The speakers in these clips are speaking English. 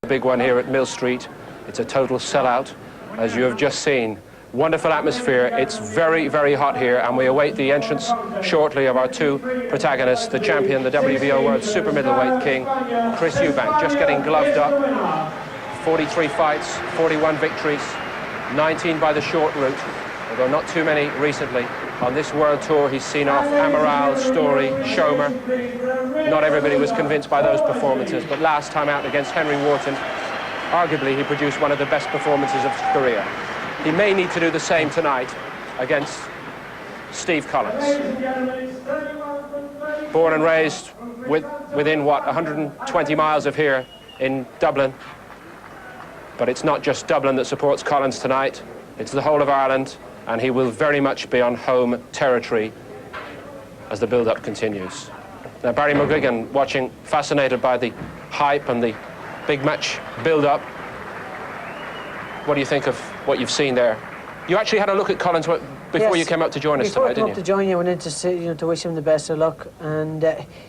Big one here at Millstreet. It's a total sellout, as you have just seen. Wonderful atmosphere. It's very, very hot here, and we await the entrance shortly of our two protagonists, the champion, the WBO World Super Middleweight King, Chris Eubank, just getting gloved up. 43 fights, 41 victories, 19 by the short route, although not too many recently. On this world tour, he's seen off Amaral, Story, Schomer. Not everybody was convinced by those performances, but last time out against Henry Wharton, arguably he produced one of the best performances of his career. He may need to do the same tonight against Steve Collins. Born and raised within, what, 120 miles of here in Dublin. But it's not just Dublin that supports Collins tonight, it's the whole of Ireland, and he will very much be on home territory as the build-up continues. Now, Barry McGuigan, watching, fascinated by the hype and the big match build-up. What do you think of what you've seen there? You actually had a look at Collins before you came up to join us tonight, didn't you? Before I came up to join you, I went in to say, to wish him the best of luck, and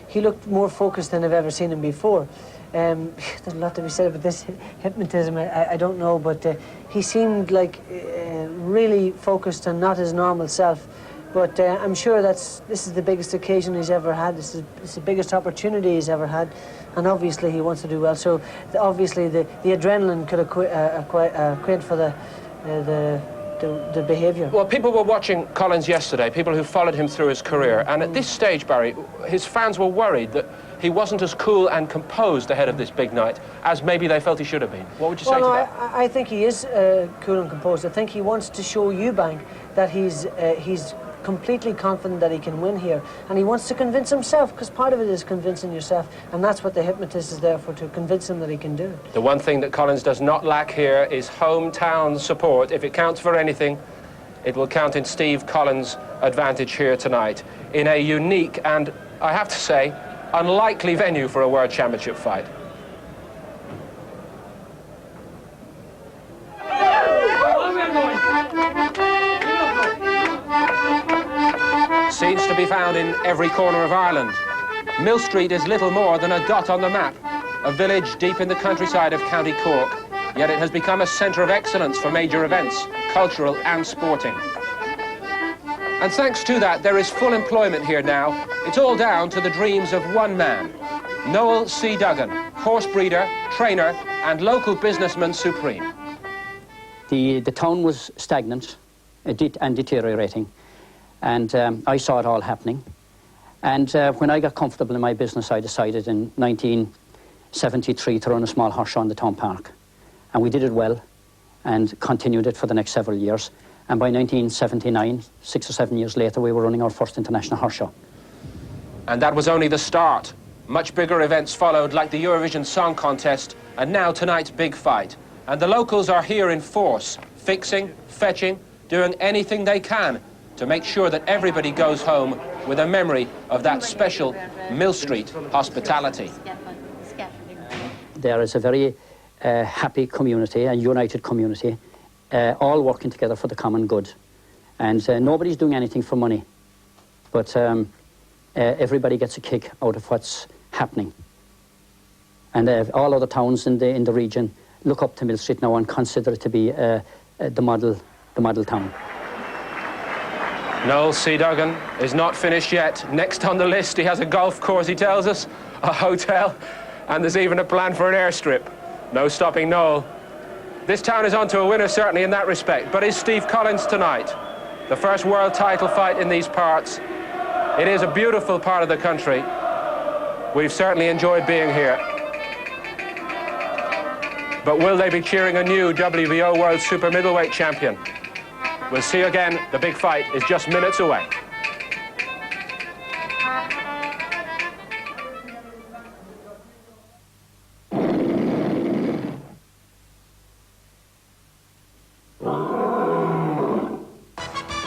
he looked more focused than I've ever seen him before. There's a lot to be said about this hypnotism, I don't know, but he seemed like really focused and not his normal self. But I'm sure this is the biggest occasion he's ever had. This is the biggest opportunity he's ever had, and obviously he wants to do well. So obviously the adrenaline could acquaint for the behaviour. Well, people were watching Collins yesterday, people who followed him through his career, and at this stage, Barry, his fans were worried that he wasn't as cool and composed ahead of this big night as maybe they felt he should have been. What would you say to that? I think he is cool and composed. I think he wants to show Eubank that he's completely confident that he can win here, and he wants to convince himself, because part of it is convincing yourself, and that's what the hypnotist is there for, to convince him that he can do it. The one thing that Collins does not lack here is hometown support. If it counts for anything, it will count in Steve Collins' advantage here tonight in a unique and, I have to say, unlikely venue for a World Championship fight. Scenes to be found in every corner of Ireland. Millstreet is little more than a dot on the map, a village deep in the countryside of County Cork, yet it has become a centre of excellence for major events, cultural and sporting. And thanks to that, there is full employment here now. It's all down to the dreams of one man, Noel C. Duggan, horse breeder, trainer, and local businessman supreme. The town was stagnant and deteriorating, and I saw it all happening. And when I got comfortable in my business, I decided in 1973 to run a small horse show in the town park. And we did it well and continued it for the next several years. And by 1979, 6 or 7 years later, we were running our first international horse show. And that was only the start. Much bigger events followed, like the Eurovision Song Contest, and now tonight's big fight. And the locals are here in force, fixing, fetching, doing anything they can to make sure that everybody goes home with a memory of that special Millstreet hospitality. There is a very happy community, a united community, all working together for the common good. And nobody's doing anything for money, but everybody gets a kick out of what's happening. And all other towns in the region look up to Millstreet now and consider it to be the model town. Noel C. Duggan is not finished yet. Next on the list, he has a golf course, he tells us, a hotel, and there's even a plan for an airstrip. No stopping Noel. This town is onto a winner, certainly, in that respect. But is Steve Collins tonight? The first world title fight in these parts. It is a beautiful part of the country. We've certainly enjoyed being here. But will they be cheering a new WBO World Super Middleweight champion? We'll see again. The big fight is just minutes away.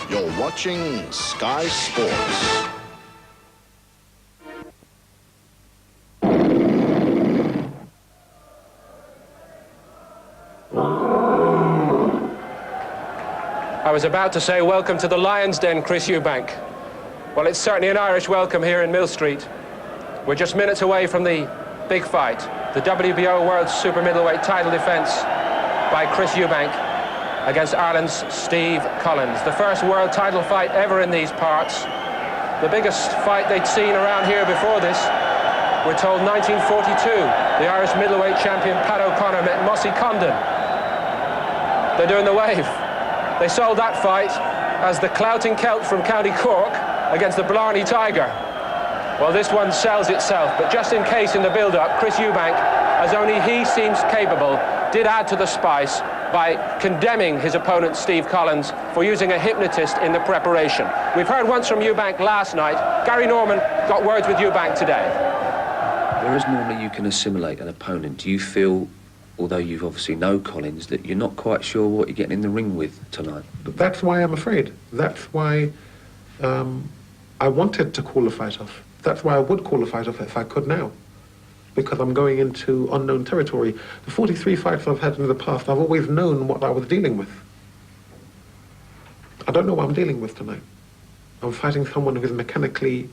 You're watching Sky Sports. I was about to say welcome to the Lion's Den, Chris Eubank. Well, it's certainly an Irish welcome here in Millstreet. We're just minutes away from the big fight. the WBO World Super Middleweight title defence by Chris Eubank against Ireland's Steve Collins. The first world title fight ever in these parts. The biggest fight they'd seen around here before this, we're told 1942. The Irish middleweight champion Pat O'Connor met Mossy Condon. They're doing the wave. They sold that fight as the Clouting Celt from County Cork against the Blarney Tiger. Well, this one sells itself, but just in case in the build-up, Chris Eubank, as only he seems capable, did add to the spice by condemning his opponent, Steve Collins, for using a hypnotist in the preparation. We've heard once from Eubank last night. Gary Norman got words with Eubank today. Whereas normally you can assimilate an opponent, do you feel, although you've obviously know Collins, that you're not quite sure what you're getting in the ring with tonight? That's why I'm afraid. That's why I wanted to call the fight off. That's why I would call the fight off if I could now, because I'm going into unknown territory. The 43 fights I've had in the past, I've always known what I was dealing with. I don't know what I'm dealing with tonight. I'm fighting someone who is mechanically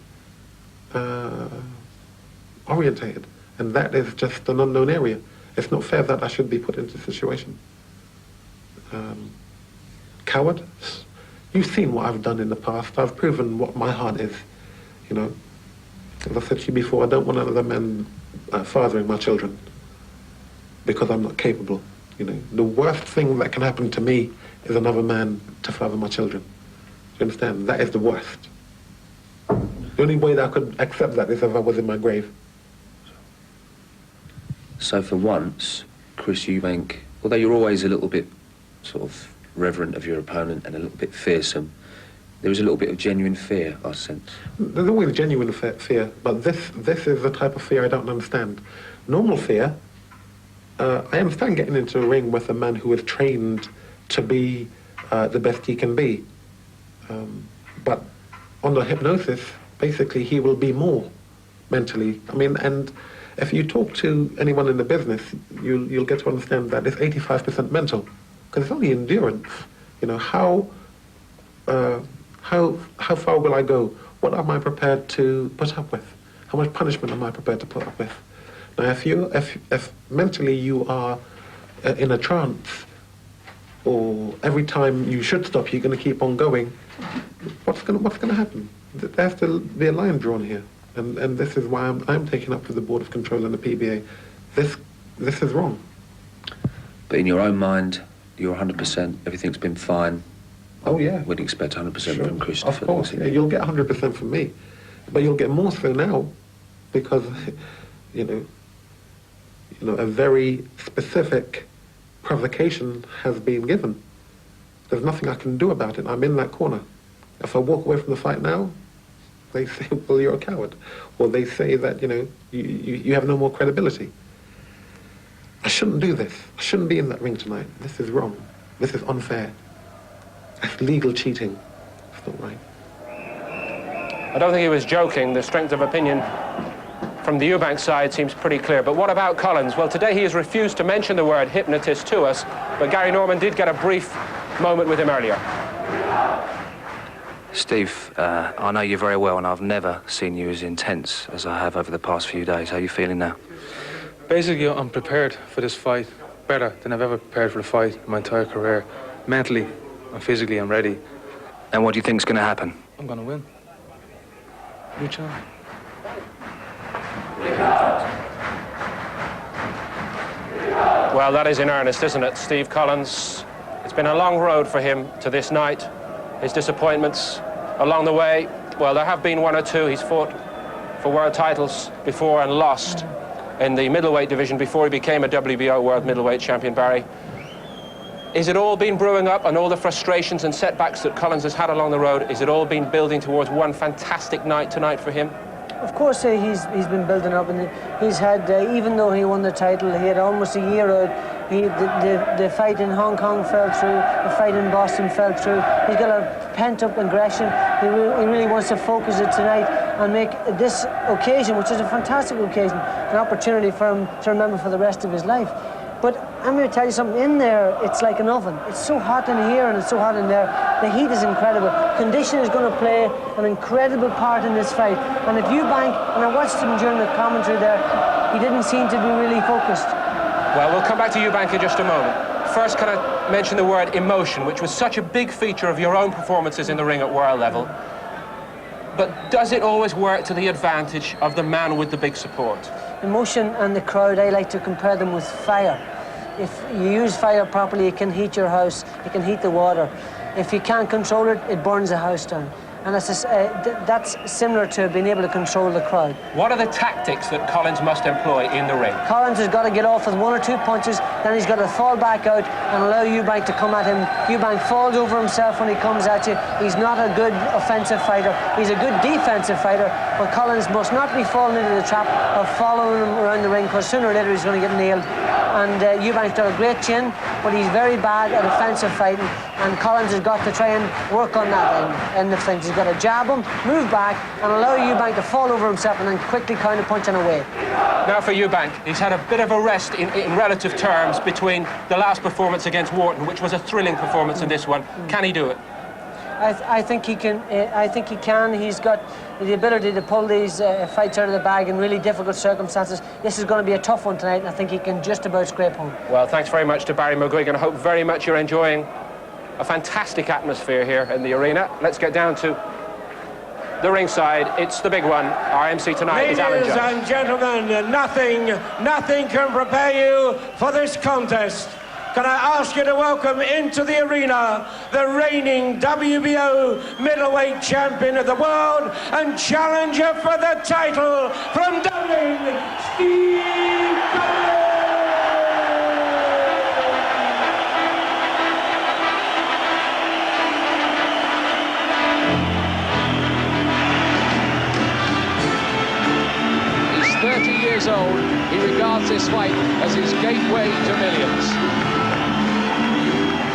orientated, and that is just an unknown area. It's not fair that I should be put into this situation. Coward? You've seen what I've done in the past. I've proven what my heart is, you know. As I said to you before, I don't want another man fathering my children because I'm not capable, you know. The worst thing that can happen to me is another man to father my children. Do you understand? That is the worst. The only way that I could accept that is if I was in my grave. So for once, Chris Eubank, although you're always a little bit sort of reverent of your opponent and a little bit fearsome, there was a little bit of genuine fear, I sense. There's always genuine fear, but this is the type of fear I don't understand. Normal fear, I understand getting into a ring with a man who is trained to be the best he can be. But under hypnosis, basically he will be more mentally. I mean, and if you talk to anyone in the business, you'll get to understand that it's 85% mental, because it's only endurance. You know, how far will I go? What am I prepared to put up with? How much punishment am I prepared to put up with? Now, if mentally you are in a trance, or every time you should stop, you're going to keep on going, what's going to happen? There has to be a line drawn here, and this is why I'm taking up with the Board of Control and the PBA. This is wrong. But in your own mind, you're 100%. Everything's been fine. Oh yeah. We'd expect 100% from Christopher. Of course, yeah, you'll get 100% from me, but you'll get more so now, because you know, a very specific provocation has been given. There's nothing I can do about it. I'm in that corner. If I walk away from the fight now, they say, well, you're a coward, or they say that, you know, you have no more credibility. I shouldn't do this. I shouldn't be in that ring tonight. This is wrong. This is unfair. That's legal cheating. It's not right. I don't think he was joking. The strength of opinion from the Eubank side seems pretty clear. But what about Collins? Well, today he has refused to mention the word hypnotist to us, but Gary Norman did get a brief moment with him earlier. Steve, I know you very well, and I've never seen you as intense as I have over the past few days. How are you feeling now? Basically, I'm prepared for this fight better than I've ever prepared for a fight in my entire career. Mentally and physically, I'm ready. And what do you think's going to happen? I'm going to win. New chance. Well, that is in earnest, isn't it? Steve Collins, it's been a long road for him to this night. His disappointments along the way, well, there have been one or two. He's fought for world titles before and lost in the middleweight division before he became a WBO World Middleweight Champion, Barry. Is it all been brewing up, and all the frustrations and setbacks that Collins has had along the road, is it all been building towards one fantastic night tonight for him? Of course, he's been building up, and he's had, even though he won the title, he had almost a year out. The fight in Hong Kong fell through, the fight in Boston fell through. He's got a pent-up aggression. He really wants to focus it tonight and make this occasion, which is a fantastic occasion, an opportunity for him to remember for the rest of his life. But I'm going to tell you something, in there, it's like an oven. It's so hot in here and it's so hot in there. The heat is incredible. Condition is going to play an incredible part in this fight. And if Eubank, and I watched him during the commentary there, he didn't seem to be really focused. Well, we'll come back to Eubank in just a moment. First, can I mention the word emotion, which was such a big feature of your own performances in the ring at world level. But does it always work to the advantage of the man with the big support? Emotion and the crowd, I like to compare them with fire. If you use fire properly, it can heat your house, it can heat the water. If you can't control it, it burns the house down. And that's similar to being able to control the crowd. What are the tactics that Collins must employ in the ring? Collins has got to get off with 1 or 2 punches, then he's got to fall back out and allow Eubank to come at him. Eubank falls over himself when he comes at you. He's not a good offensive fighter. He's a good defensive fighter, but Collins must not be falling into the trap of following him around the ring, because sooner or later he's going to get nailed. And Eubank's got a great chin, but he's very bad at offensive fighting, and Collins has got to try and work on that end of things. He's got to jab him, move back, and allow Eubank to fall over himself and then quickly counter-punch and away. Now for Eubank, he's had a bit of a rest in relative terms between the last performance against Wharton, which was a thrilling performance, and this one. Can he do it? I think he can. I think he can. He's got the ability to pull these fights out of the bag in really difficult circumstances. This is going to be a tough one tonight, and I think he can just about scrape home. Well, thanks very much to Barry McGuigan. I hope very much you're enjoying a fantastic atmosphere here in the arena. Let's get down to the ringside. It's the big one. Our MC tonight is Alan Jones. Ladies and gentlemen, nothing can prepare you for this contest. Can I ask you to welcome into the arena the reigning WBO middleweight champion of the world and challenger for the title from Dublin, Steve Collins! He's 30 years old. He regards this fight as his gateway to millions.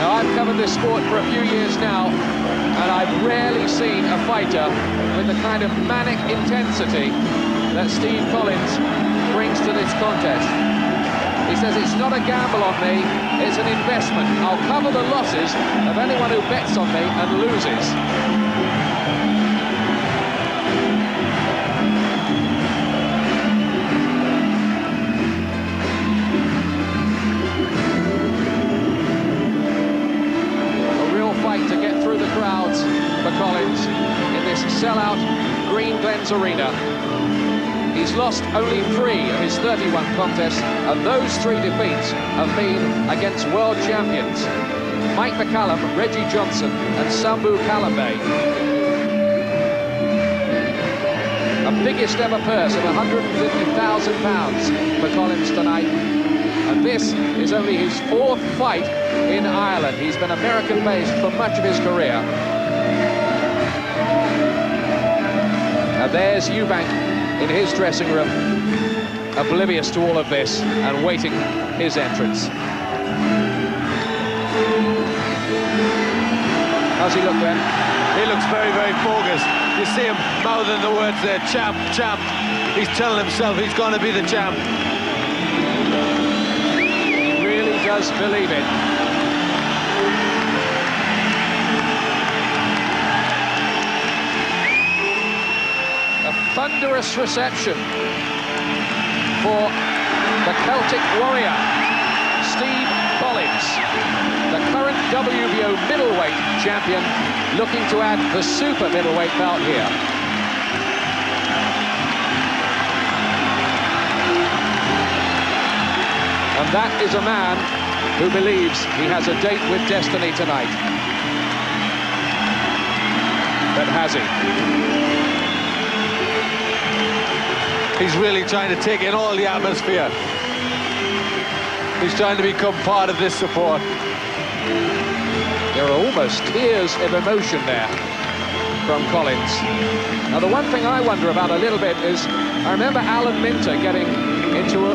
Now, I've covered this sport for a few years now, and I've rarely seen a fighter with the kind of manic intensity that Steve Collins brings to this contest. He says, it's not a gamble on me, it's an investment. I'll cover the losses of anyone who bets on me and loses. To get through the crowds for Collins in this sellout green Glens Arena. He's lost only 3 of his 31 contests, and those 3 defeats have been against world champions Mike McCallum, Reggie Johnson and Sambu Kalambe. A biggest ever purse of £150,000 for Collins tonight. And this is only his 4th fight in Ireland. He's been American-based for much of his career. Now there's Eubank in his dressing room, oblivious to all of this and waiting his entrance. How's he look then? He looks very, very focused. You see him mouthing the words there, champ, champ. He's telling himself he's going to be the champ. Does believe it. A thunderous reception for the Celtic warrior, Steve Collins, the current WBO middleweight champion, looking to add the super middleweight belt here. And that is a man who believes he has a date with destiny tonight. But has he? He's really trying to take in all the atmosphere. He's trying to become part of this support. There are almost tears of emotion there from Collins. Now, the one thing I wonder about a little bit is, I remember Alan Minter getting into a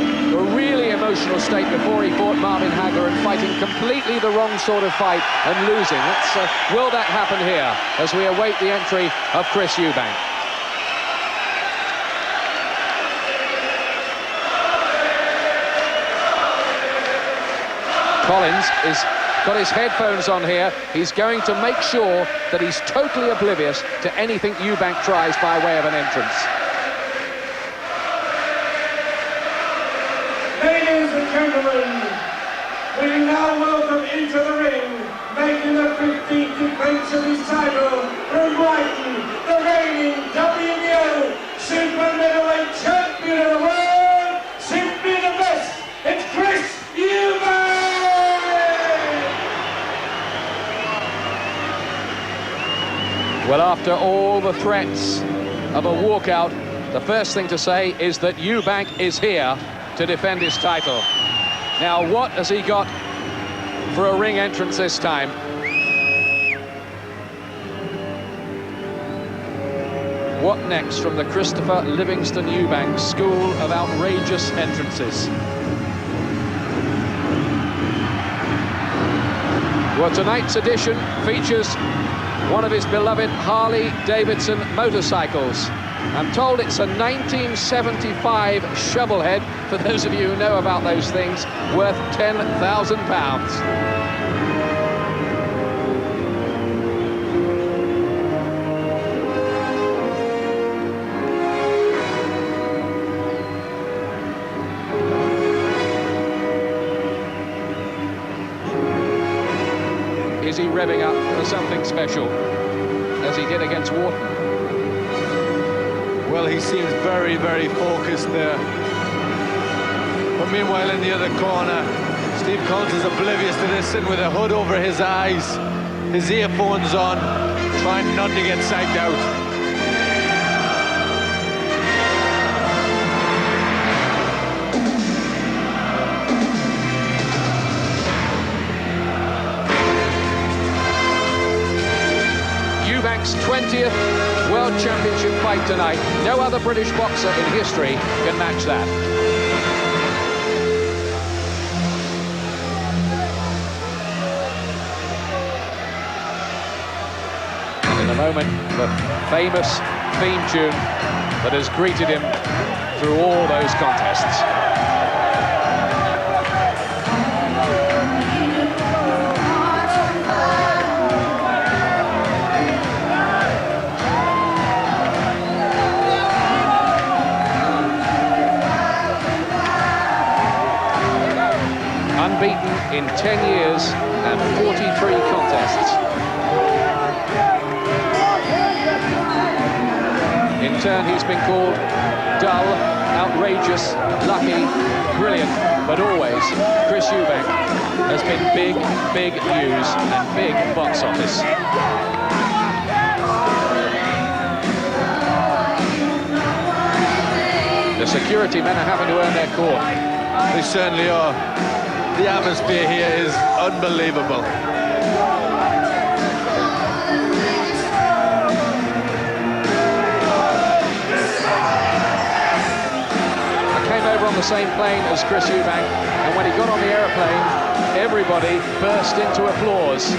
really emotional state before he fought Marvin Hagler and fighting completely the wrong sort of fight and losing. Will that happen here as we await the entry of Chris Eubank? Collins is got his headphones on here. He's going to make sure that he's totally oblivious to anything Eubank tries by way of an entrance. and gentlemen, we now welcome into the ring, making the 15th defense of his title from Brighton, the reigning WBO Super Middleweight Champion of the World, simply the best, it's Chris Eubank! Well, after all the threats of a walkout, the first thing to say is that Eubank is here to defend his title. Now, what has he got for a ring entrance this time? What next from the Christopher Livingston Eubank School of Outrageous Entrances? Well, tonight's edition features one of his beloved Harley-Davidson motorcycles. I'm told it's a 1975 shovelhead, for those of you who know about those things, worth £10,000. Is he revving up for something special, as he did against Wharton? Well, he seems very, very focused there. But meanwhile, in the other corner, Steve Collins is oblivious to this, sitting with a hood over his eyes, his earphones on, trying not to get psyched out. Eubank's 20th World Championship fight tonight. No other British boxer in history can match that. And in a moment, the famous theme tune that has greeted him through all those contests. Unbeaten in 10 years and 43 contests. In turn, he's been called dull, outrageous, lucky, brilliant, but always Chris Eubank has been big, big news and big box office. The security men are having to earn their court. They certainly are. The atmosphere here is unbelievable. I came over on the same plane as Chris Eubank, and when he got on the aeroplane, everybody burst into applause.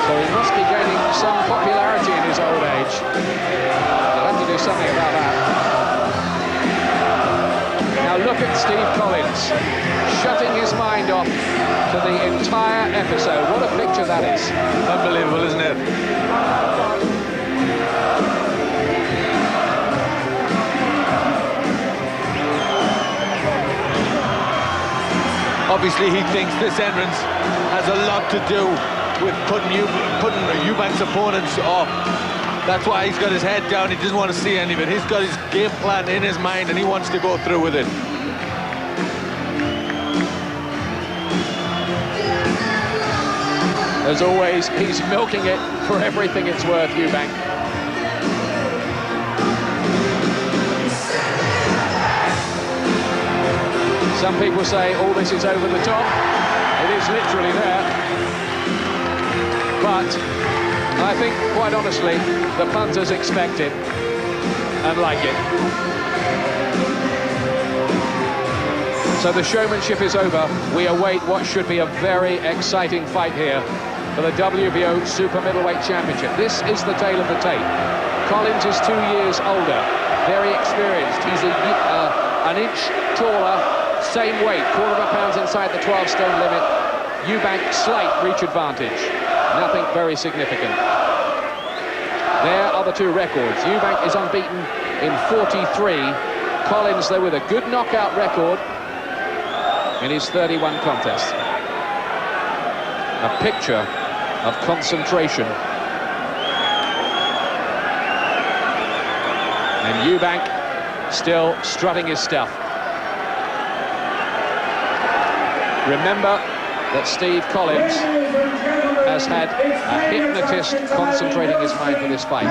So he must be gaining some popularity in his old age. They'll have to do something about that. Now look at Steve Collins, shutting his mind off to the entire episode. What a picture that is. Unbelievable, isn't it? Obviously, he thinks this entrance has a lot to do with putting Eubank's opponents off. That's why he's got his head down. He doesn't want to see any of it. He's got his game plan in his mind, and he wants to go through with it. As always, he's milking it for everything it's worth, Eubank. Some people say all this is over the top. It is literally there. But I think, quite honestly, the punters expect it and like it. So the showmanship is over. We await what should be a very exciting fight here for the WBO Super Middleweight Championship. This is the tale of the tape. Collins is 2 years older, very experienced. He's an inch taller, same weight, quarter of a pound inside the 12-stone limit. Eubank, slight reach advantage. Nothing very significant. There are the two records. Eubank is unbeaten in 43. Collins, though, with a good knockout record in his 31 contests. A picture of concentration. And Eubank still strutting his stuff. Remember that Steve Collins has had a hypnotist concentrating his mind for this fight.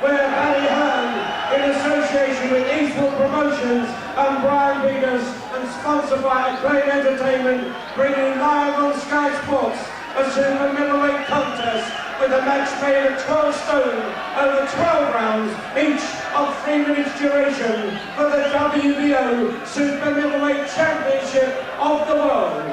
Where Barry Hearn, in association with Eastwood Promotions and Brian Peters, and sponsored by Acclaim Entertainment, bringing live on Sky Sports a super middleweight contest with a match made of 12 stone over 12 rounds, each of 3 minutes duration, for the WBO Super Middleweight Championship of the world.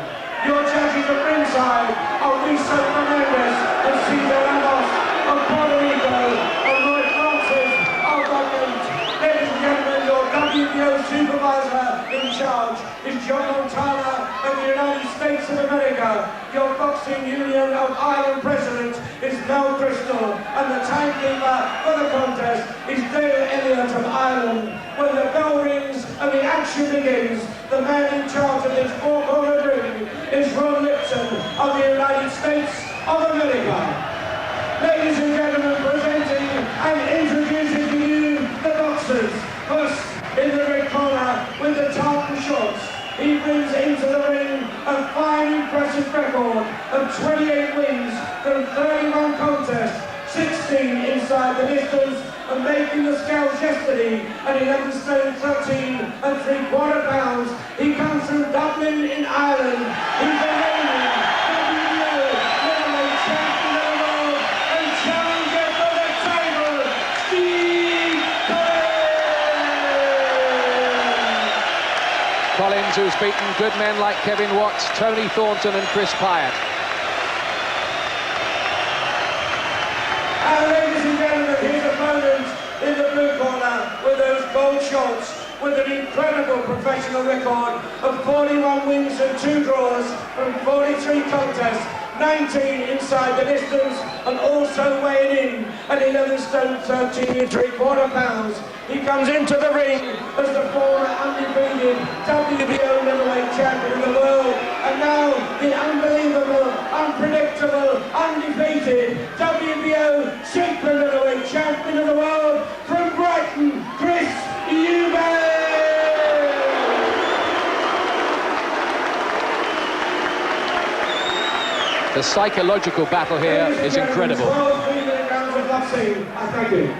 Your judges at ringside are Riso Fernandez and Cesar Ramos of Puerto Rico, and Roy Francis of Eubank. Ladies and gentlemen, your WBO supervisor in charge is John Montana of the United States of America. Your Boxing Union of Ireland president is Mel Bristol, and the timekeeper for the contest is Dale Elliott of Ireland. When the bell rings and the action begins, the man in charge of this four-corner ring is Ron Lipton of the United States of America. Ladies and gentlemen, presenting and introducing to you the boxers. First, in the red corner with the tartan shorts, he brings into the ring a fine, impressive record of 28 wins from 31 contests, 16 inside the distance, and making the scales yesterday at 11 stone 13 and 3/4 pounds. He comes from Dublin in Ireland. He's the reigning WBO middleweight champion of the world and challenger for the title, Steve Collins. Collins, who's beaten good men like Kevin Watts, Tony Thornton and Chris Pyatt. And ladies and gentlemen, his opponent in the blue corner with those gold shorts, with an incredible professional record of 41 wins and 2 draws from 43 contests, 19 inside the distance, and also weighing in at 11 stone 13 and 3/4 pounds. He comes into the ring as the former undefeated WBO middleweight champion of the world, and now the unbelievable, unpredictable, undefeated WBO super middleweight champion of the world from Brighton, Chris Eubank. The psychological battle here is incredible. Thank you.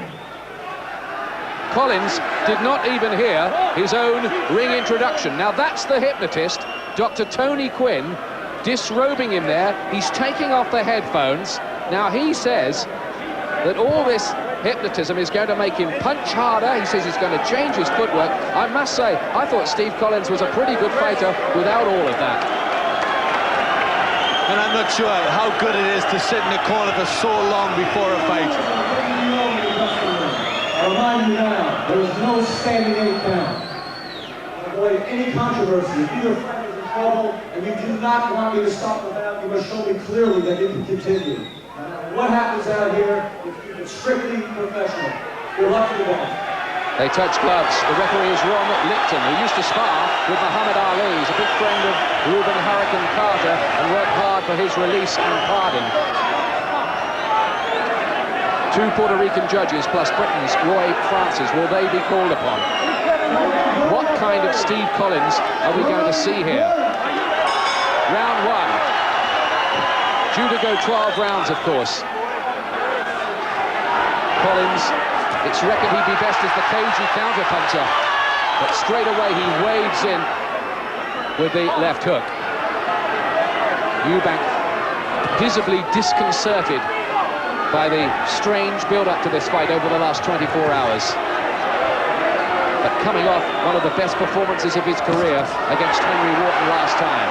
Collins did not even hear his own ring introduction. Now that's the hypnotist, Dr. Tony Quinn, disrobing him there. He's taking off the headphones. Now he says that all this hypnotism is going to make him punch harder. He says he's going to change his footwork. I must say, I thought Steve Collins was a pretty good fighter without all of that. And I'm not sure how good it is to sit in the corner for so long before a fight. I remind you now, there is no standing any count. Avoid any controversy. If your friend is in trouble and you do not want me to stop the bout, you must show me clearly that you can continue. No matter what happens out here, it's strictly professional. Good luck to the best. They touch gloves. The referee is Ron Lipton, who used to spar with Muhammad Ali. He's a big friend of Reuben Hurricane Carter and worked hard for his release and pardon. 2 Puerto Rican judges plus Britain's Roy Francis. Will they be called upon? What kind of Steve Collins are we going to see here? Round 1. Due to go 12 rounds, of course. Collins, it's reckoned he'd be best as the cagey counter-puncher, but straight away he wades in with the left hook. Eubank visibly disconcerted by the strange build-up to this fight over the last 24 hours. But coming off one of the best performances of his career against Henry Wharton last time.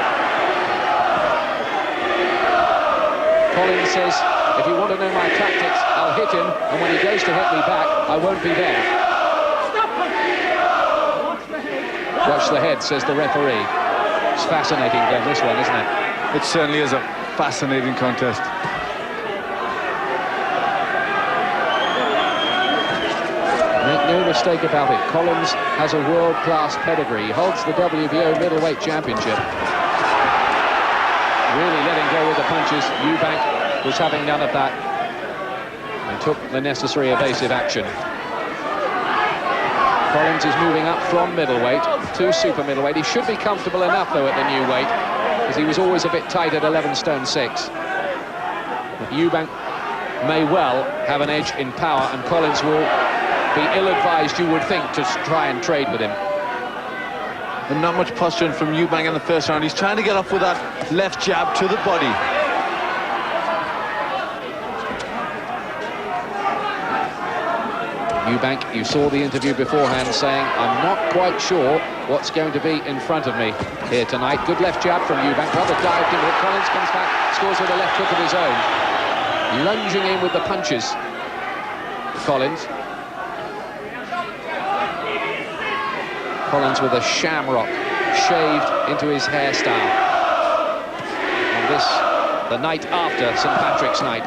Collins says, if you want to know my tactics, I'll hit him, and when he goes to hit me back, I won't be there. Watch the head, says the referee. It's fascinating, Glenn, this one, isn't it? It certainly is a fascinating contest. Make no mistake about it, Collins has a world-class pedigree. He holds the WBO middleweight championship. Really letting go with the punches. Eubank was having none of that and took the necessary evasive action. Collins is moving up from middleweight to super middleweight. He should be comfortable enough, though, at the new weight, because he was always a bit tight at 11 stone 6. But Eubank may well have an edge in power, and Collins will be ill-advised, you would think, to try and trade with him. And not much posturing from Eubank in the first round. He's trying to get off with that left jab to the body. Eubank, you saw the interview beforehand saying, I'm not quite sure what's going to be in front of me here tonight. Good left jab from Eubank, rather dived into it. Collins comes back, scores with a left hook of his own. Lunging in with the punches. Collins with a shamrock shaved into his hairstyle. And this, the night after St. Patrick's Night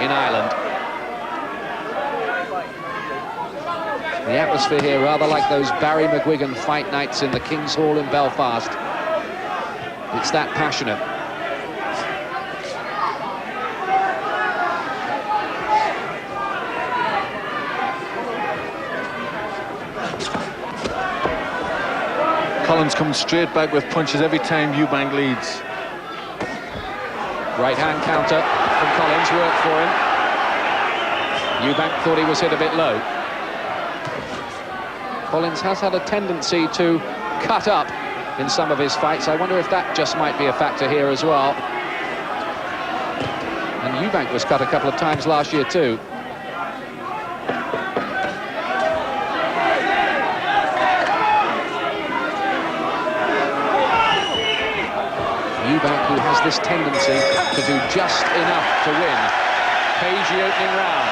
in Ireland. The atmosphere here rather like those Barry McGuigan fight nights in the King's Hall in Belfast. It's that passionate. Collins comes straight back with punches every time Eubank leads. Right hand counter from Collins worked for him. Eubank thought he was hit a bit low. Collins has had a tendency to cut up in some of his fights. I wonder if that just might be a factor here as well. And Eubank was cut a couple of times last year too. Eubank, who has this tendency to do just enough to win. Cagey opening round.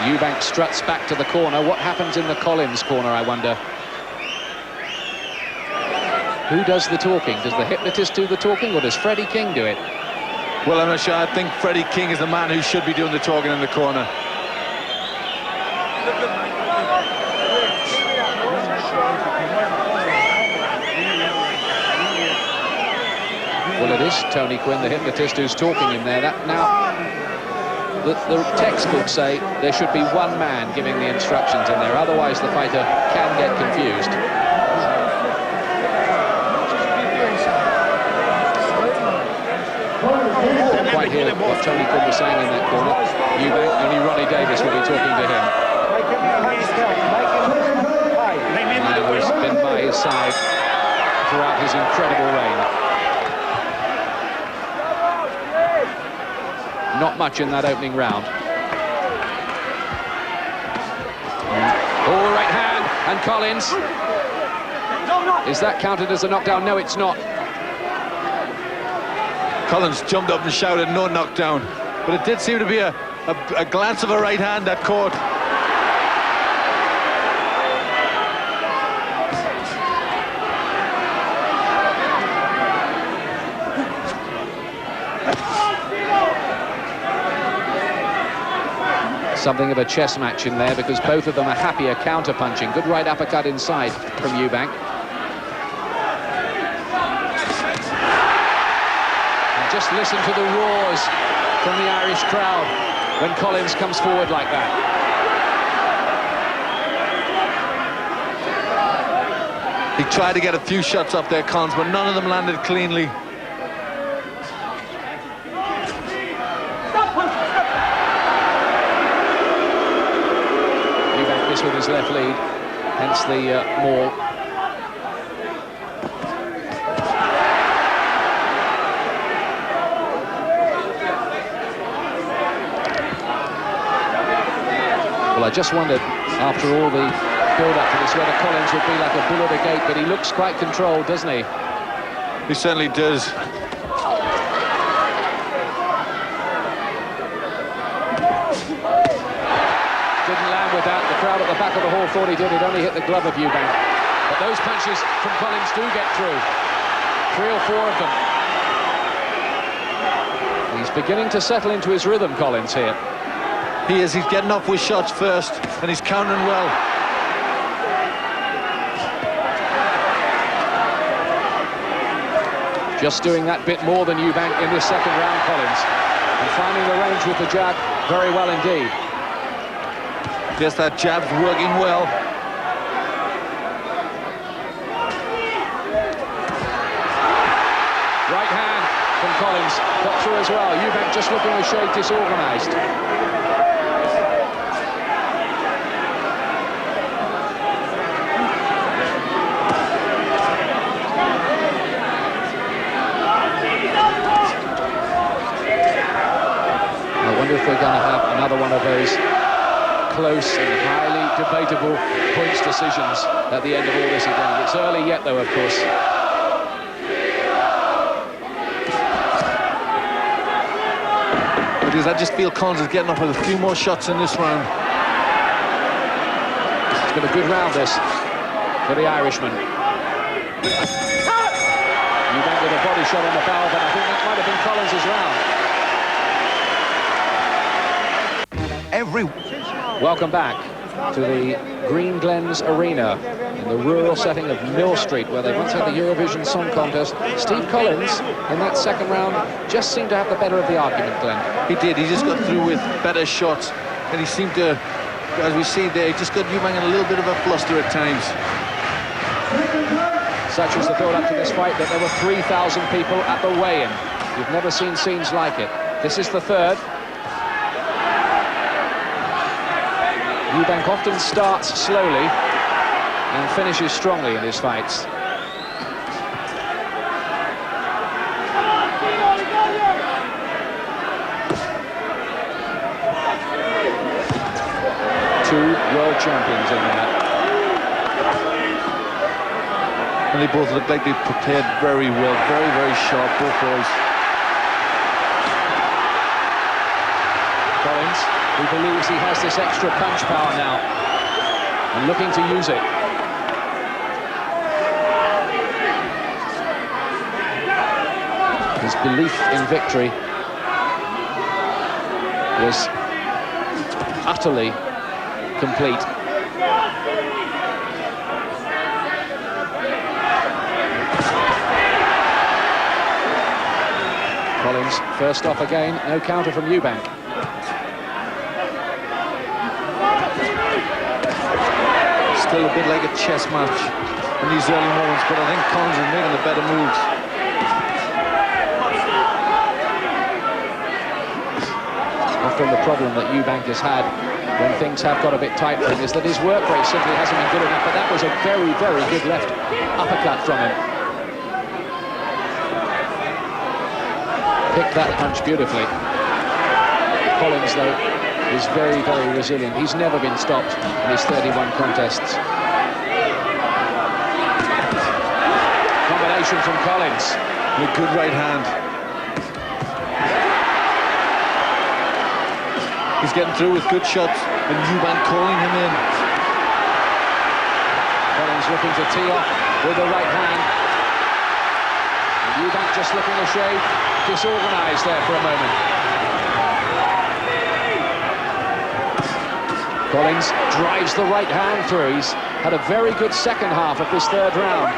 Eubank struts back to the corner. What happens in the Collins corner, I wonder? Who does the talking? Does the hypnotist do the talking, or does Freddie King do it? Well, I'm not sure. I think Freddie King is the man who should be doing the talking in the corner. Well, it is Tony Quinn, the hypnotist, who's talking in there. That now, the textbooks say there should be one man giving the instructions in there, otherwise the fighter can get confused. Didn't quite hear what Tony Quinn was saying in that corner. Eubank, only Ronnie Davis will be talking to him. And who's been by his side throughout his incredible reign. Not much in that opening round. Oh, right hand, and Collins. Is that counted as a knockdown? No, it's not. Collins jumped up and shouted, no knockdown. But it did seem to be a glance of a right hand that caught. Something of a chess match in there, because both of them are happy at counter-punching. Good right uppercut inside from Eubank. And just listen to the roars from the Irish crowd when Collins comes forward like that. He tried to get a few shots off there, Collins, but none of them landed cleanly. With his left lead, hence the maul. Well, I just wondered, after all the build-up to this, whether Collins would be like a bull at a gate, but he looks quite controlled, doesn't he? He certainly does. With that, the crowd at the back of the hall thought he did. It only hit the glove of Eubank. But those punches from Collins do get through. 3 or 4 of them. beginning to settle into his rhythm, Collins, here. He is. He's getting off with shots first, and he's countering well. Just doing that bit more than Eubank in this second round, Collins. And finding the range with the jab very well indeed. Yes, that jab's working well. Right hand from Collins, got through as well. Eubank just looking a shade disorganised. I wonder if we're going to have another one of those close and highly debatable points decisions at the end of all this again. It's early yet, though, of course. Because I just feel Collins is getting off with a few more shots in this round. It's been a good round, this, for the Irishman. Eubank with a body shot on the foul, but I think that might have been Collins' round. Welcome back to the Green Glens Arena in the rural setting of Millstreet, where they once had the Eurovision Song Contest. Steve Collins, in that second round, just seemed to have the better of the argument, Glenn. He did. He just got through with better shots, and he seemed to, as we see there, he just got Eubank in a little bit of a fluster at times. Such was the build-up to this fight that there were 3,000 people at the weigh-in. You've never seen scenes like it. This is the third. Eubank often starts slowly and finishes strongly in his fights. Two world champions in that. And they both look like they've prepared very well, very, very sharp, both boys. Collins, who believes he has this extra punch power now and looking to use it. His belief in victory was utterly complete. Collins, first off again, no counter from Eubank. Still a bit like a chess match in these early moments, but I think Collins is making the better moves. Often the problem that Eubank has had when things have got a bit tight for him is that his work rate simply hasn't been good enough, but that was a very, very good left uppercut from him. Picked that punch beautifully. Collins, though, is very, very resilient. He's never been stopped in his 31 contests. Combination from Collins. With good right hand. He's getting through with good shots, and Eubank calling him in. Collins looking to tee off with the right hand. And Eubank just looking a shade disorganised there for a moment. Collins drives the right hand through. He's had a very good second half of this third round.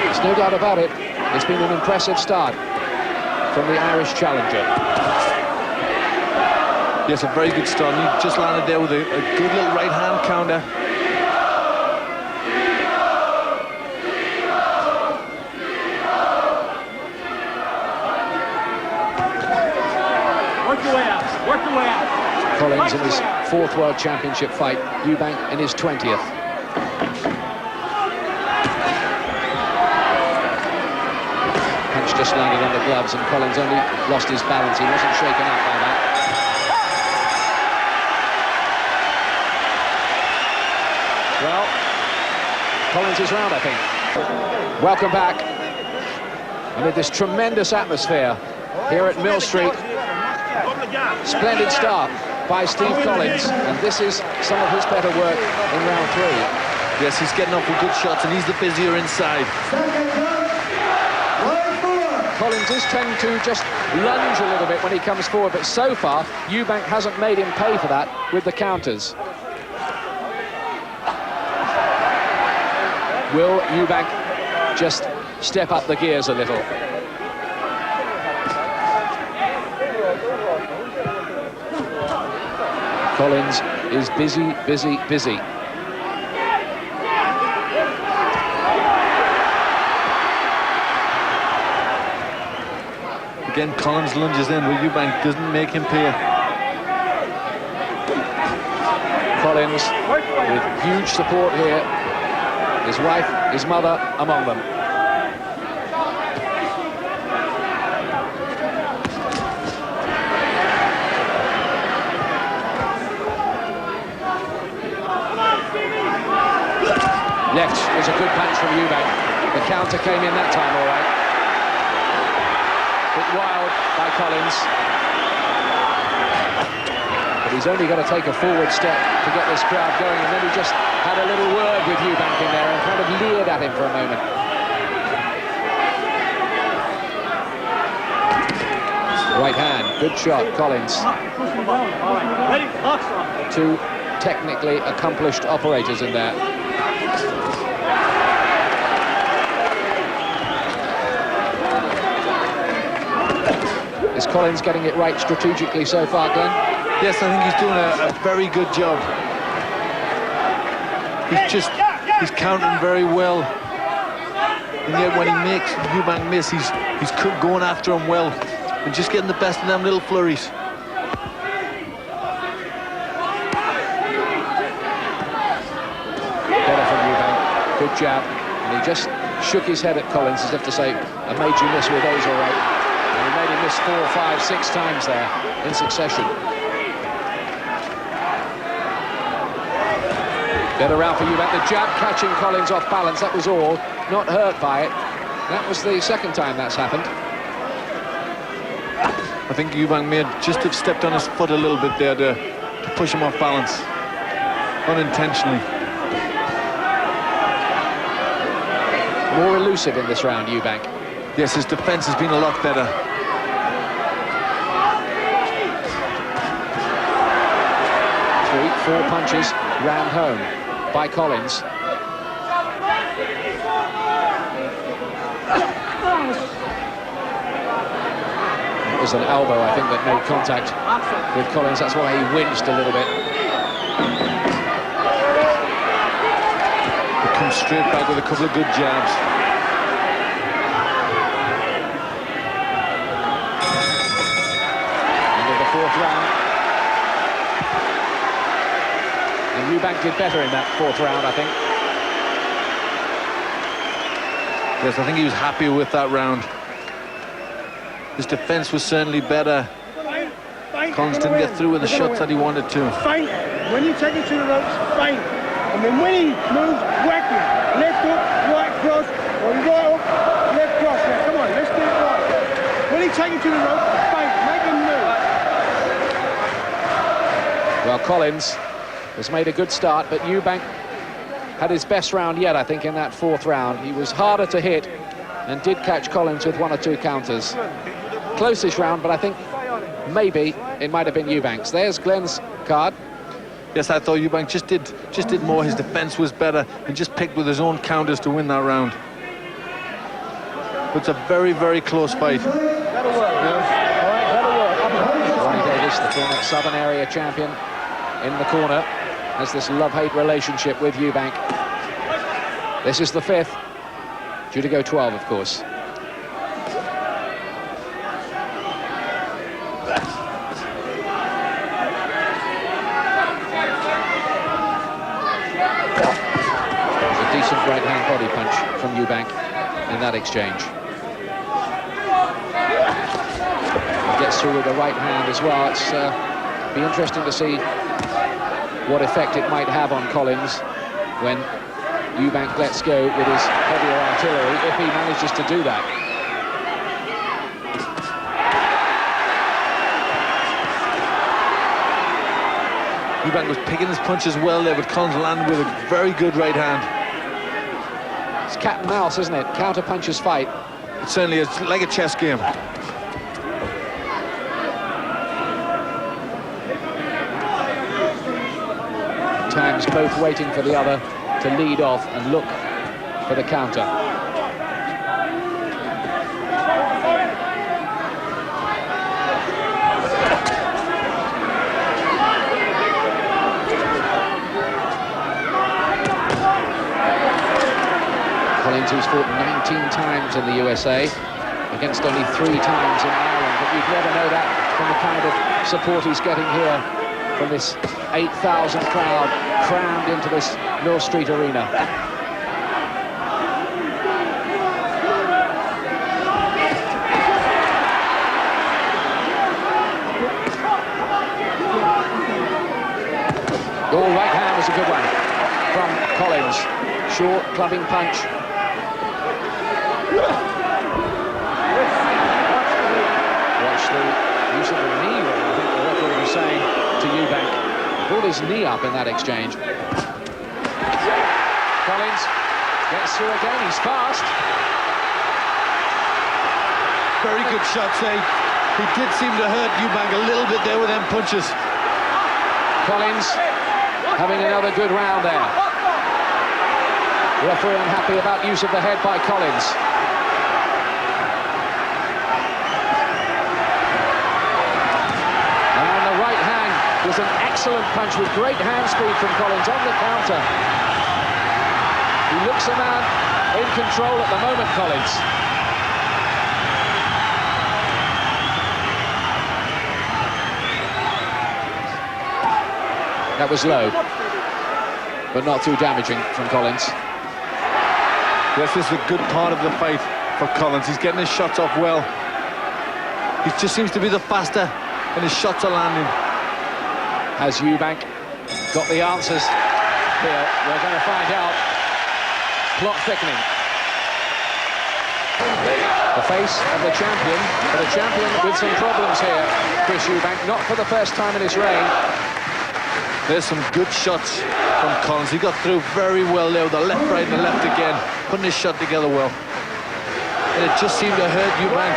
There's no doubt about it. It's been an impressive start from the Irish challenger. Yes, a very good start. He just landed there with a good little right hand counter. Collins in his fourth World Championship fight, Eubank in his 20th. Punch just landed on the gloves, and Collins only lost his balance. He wasn't shaken out by that. Well, Collins is round, I think. Welcome back amid this tremendous atmosphere here at Millstreet. Splendid start by Steve Collins, and this is some of his better work in round 3. Yes, he's getting off with good shots, and he's the busier inside. Collins is tend to just lunge a little bit when he comes forward, but so far, Eubank hasn't made him pay for that with the counters. Will Eubank just step up the gears a little? Collins is busy, busy, busy. Again, Collins lunges in, but Eubank doesn't make him pay. Collins with huge support here. His wife, his mother among them. Left was a good punch from Eubank. The counter came in that time, all right. Bit wild by Collins. But he's only got to take a forward step to get this crowd going, and then he just had a little word with Eubank in there and kind of leered at him for a moment. Right hand, good shot, Collins. Two technically accomplished operators in there. Is Collins getting it right strategically so far, Glenn? Yes, I think he's doing a very good job. He's counting very well. And yet when he makes Eubank miss, he's going after him well. And just getting the best of them little flurries. Better from Eubank. Good jab. And he just shook his head at Collins as if to say, I made you miss with those all right. And he made him miss 4, 5, 6 times there in succession. Better round for Eubank. The jab catching Collins off balance, that was all. Not hurt by it. That was the second time that's happened. I think Eubank may just have stepped on his foot a little bit there to push him off balance. Unintentionally. More elusive in this round, Eubank. Yes, his defense has been a lot better. 3, 4 punches rammed home by Collins. It was an elbow, I think, that made contact with Collins. That's why he winced a little bit. He comes straight back with a couple of good jabs. Into the 4th round. And Eubank did better in that 4th round, I think. Yes, I think he was happy with that round. His defense was certainly better. Collins didn't get through with the shots that he wanted to. Feint. When you take it to the ropes, feint. And then when he moves, whack him. Left hook, right cross, or right hook, left cross. Now, come on, let's do it right. When he take it to the ropes, feint. Make him move. Well, Collins has made a good start, but Eubank had his best round yet, I think, in that 4th round. He was harder to hit and did catch Collins with 1 or 2 counters. Closest round, but I think maybe it might have been Eubank's. There's Glenn's card. Yes, I thought Eubank just did more. His defense was better and just picked with his own counters to win that round. But it's a very, very close fight. Ronnie Davis, the former Southern Area champion, in the corner, has this love-hate relationship with Eubank. This is the 5th, due to go 12, of course. Right-hand body punch from Eubank in that exchange. He gets through with the right hand as well. It's be interesting to see what effect it might have on Collins when Eubank lets go with his heavier artillery, if he manages to do that. Eubank was picking his punches well there, but Collins landed with a very good right hand. It's cat and mouse, isn't it? Counter punches fight. It certainly is, like a chess game. Times both waiting for the other to lead off and look for the counter. Collins, who's fought 19 times in the USA, against only 3 times in Ireland, but you'd never know that from the kind of support he's getting here from this 8,000 crowd crammed into this Millstreet Arena. Oh, right hand was a good one from Collins. Short, clubbing punch. Watch the use of the knee, I think the referee was saying to Eubank. Brought his knee up in that exchange. Collins gets through again, he's fast. Very good shots, eh? He did seem to hurt Eubank a little bit there with them punches. Collins having another good round there. Referee unhappy about use of the head by Collins. And the right hand was an excellent punch with great hand speed from Collins on the counter. He looks a man in control at the moment, Collins. That was low, but not too damaging from Collins. Yes, this is a good part of the fight for Collins. He's getting his shots off well. He just seems to be the faster, and his shots are landing. Has Eubank got the answers here? We're going to find out. Plot thickening. The face of the champion, but a champion with some problems here, Chris Eubank, not for the first time in his reign. There's some good shots from Collins. He got through very well there with the left, right, and the left again, putting his shot together well. And it just seemed to hurt Eubank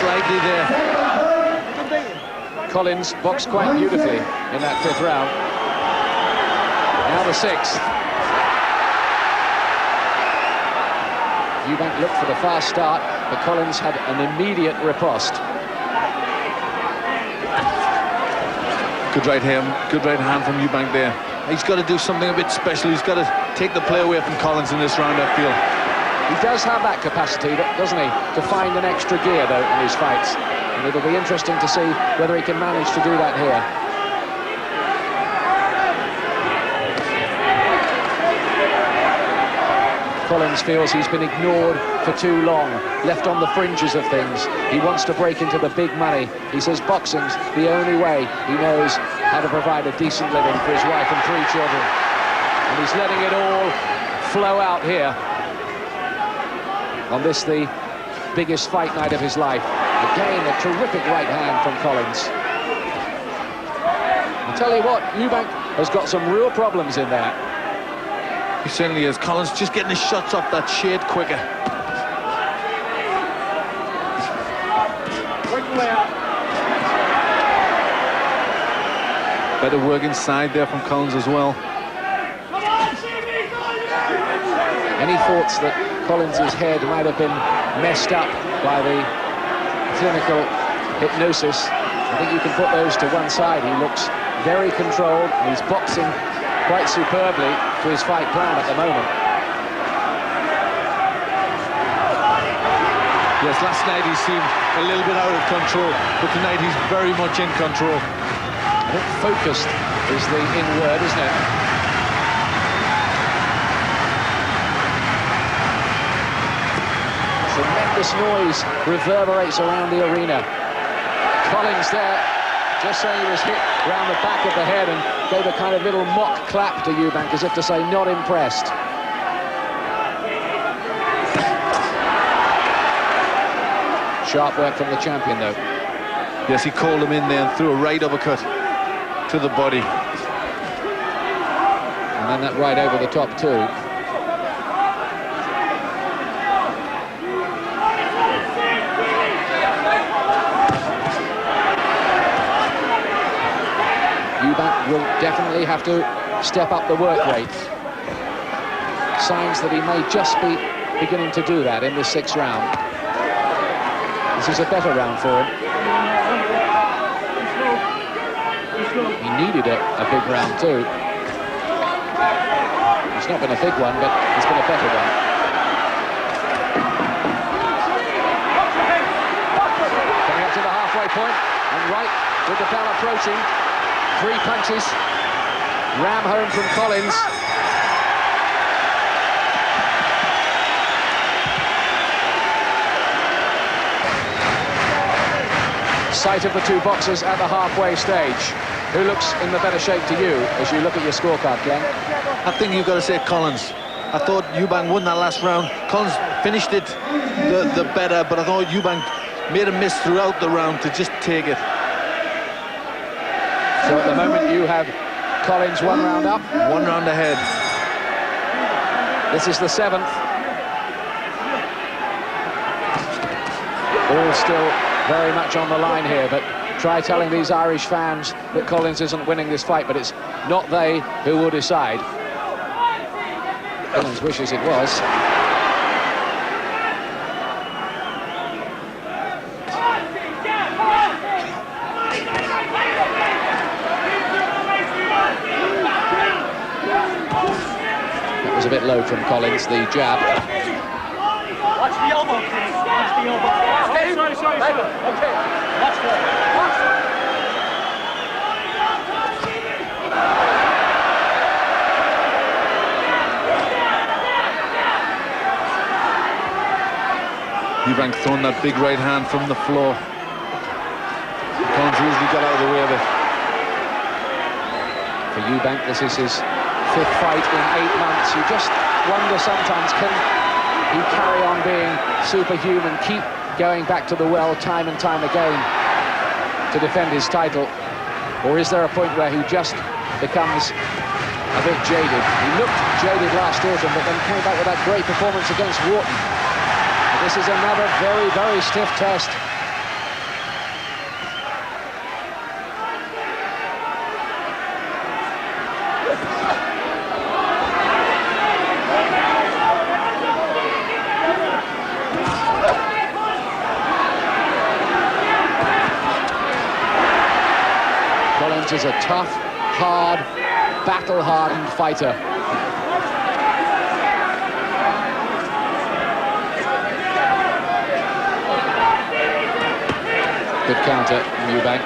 slightly there. Collins boxed quite beautifully in that 5th round. Now the 6th. Eubank looked for the fast start, but Collins had an immediate riposte. Good right hand from Eubank there. He's got to do something a bit special. He's got to take the play away from Collins in this round, I feel. He does have that capacity, doesn't he, to find an extra gear, though, in his fights. And it'll be interesting to see whether he can manage to do that here. Collins feels he's been ignored for too long, left on the fringes of things. He wants to break into the big money. He says boxing's the only way he knows how to provide a decent living for his wife and 3 children. And he's letting it all flow out here on this, the biggest fight night of his life. Again, a terrific right hand from Collins. I'll tell you what, Eubank has got some real problems in there. He certainly is. Collins just getting his shots off that shade quicker. Better work inside there from Collins as well. Any thoughts that Collins's head might have been messed up by the clinical hypnosis? I think you can put those to one side. He looks very controlled. He's boxing quite superbly to his fight plan at the moment. Yes, last night he seemed a little bit out of control, but tonight he's very much in control. I think focused is the in word, isn't it? Tremendous noise reverberates around the arena. Collins there, just saying he was hit round the back of the head and gave a kind of little mock clap to Eubank as if to say, not impressed. Sharp work from the champion, though. Yes, he called him in there and threw a right uppercut to the body. And that right over the top too. Eubank will definitely have to step up the work rate. Signs that he may just be beginning to do that in this 6th round. This is a better round for him. He needed a big round too. It's not been a big one, but it's been a better one. Coming up to the halfway point, and right with the bell approaching. 3 punches. Ram home from Collins. Sight of the 2 boxers at the halfway stage. Who looks in the better shape to you as you look at your scorecard, Glenn? I think you've got to say Collins. I thought Eubank won that last round. Collins finished it the better, but I thought Eubank made a miss throughout the round to just take it. So at the moment you have Collins 1 round up. 1 round ahead. This is the 7th. All still very much on the line here, but try telling these Irish fans that Collins isn't winning this fight, but it's not they who will decide. Collins wishes it was. That was a bit low from Collins, the jab. Watch the elbow, please. Watch the elbow. Sorry. Okay. Watch that. Eubank throwing that big right hand from the floor. Collins usually got out of the way of it. For Eubank, this is his 5th fight in 8 months. You just wonder sometimes, can he carry on being superhuman, keep going back to the well time and time again to defend his title? Or is there a point where he just becomes a bit jaded? He looked jaded last autumn, but then came back with that great performance against Wharton. This is another very, very stiff test. Collins is a tough, hard, battle-hardened fighter. Good counter from Eubank.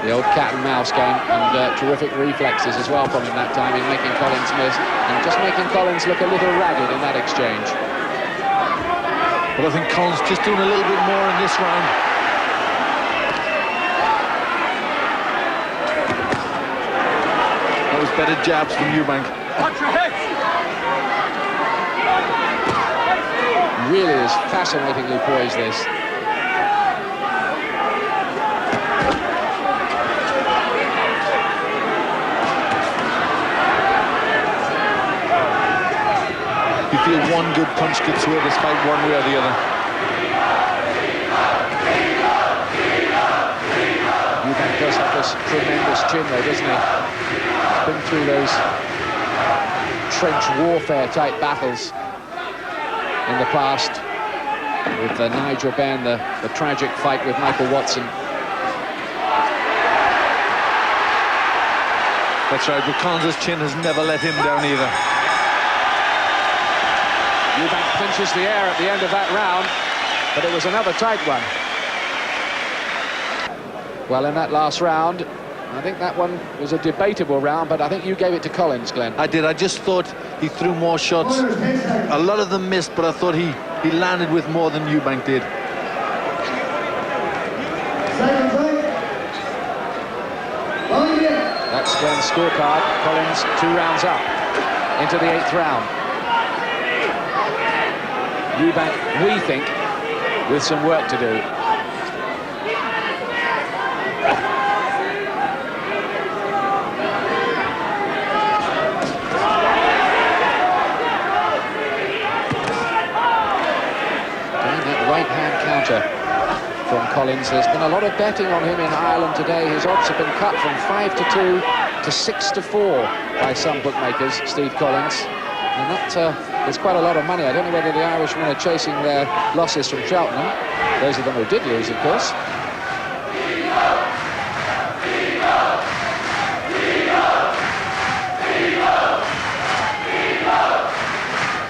The old cat and mouse game, and terrific reflexes as well from him that time in making Collins miss, and just making Collins look a little ragged in that exchange. But I think Collins just doing a little bit more in this round. That was better jabs from Eubank. Watch your head. Really is fascinatingly poised, this. You feel one good punch could sway this fight one way or the other. Eubank does have this tremendous chin though, doesn't he? He's been through those trench warfare type battles in the past with Nigel Benn, the tragic fight with Michael Watson. That's right, but Collins' chin has never let him down either. Eubank clinches the air at the end of that round, but it was another tight one. Well, in that last round, I think that one was a debatable round, but I think you gave it to Collins, Glenn. I did. I just thought he threw more shots. A lot of them missed, but I thought he landed with more than Eubank did. That's Glenn's scorecard. Collins 2 rounds up into the 8th round. Eubank, we think, with some work to do. Collins. There's been a lot of betting on him in Ireland today. His odds have been cut from 5-2 to 6-4 by some bookmakers, Steve Collins. And that is quite a lot of money. I don't know whether the Irishmen are chasing their losses from Cheltenham. Those of them who did lose, of course.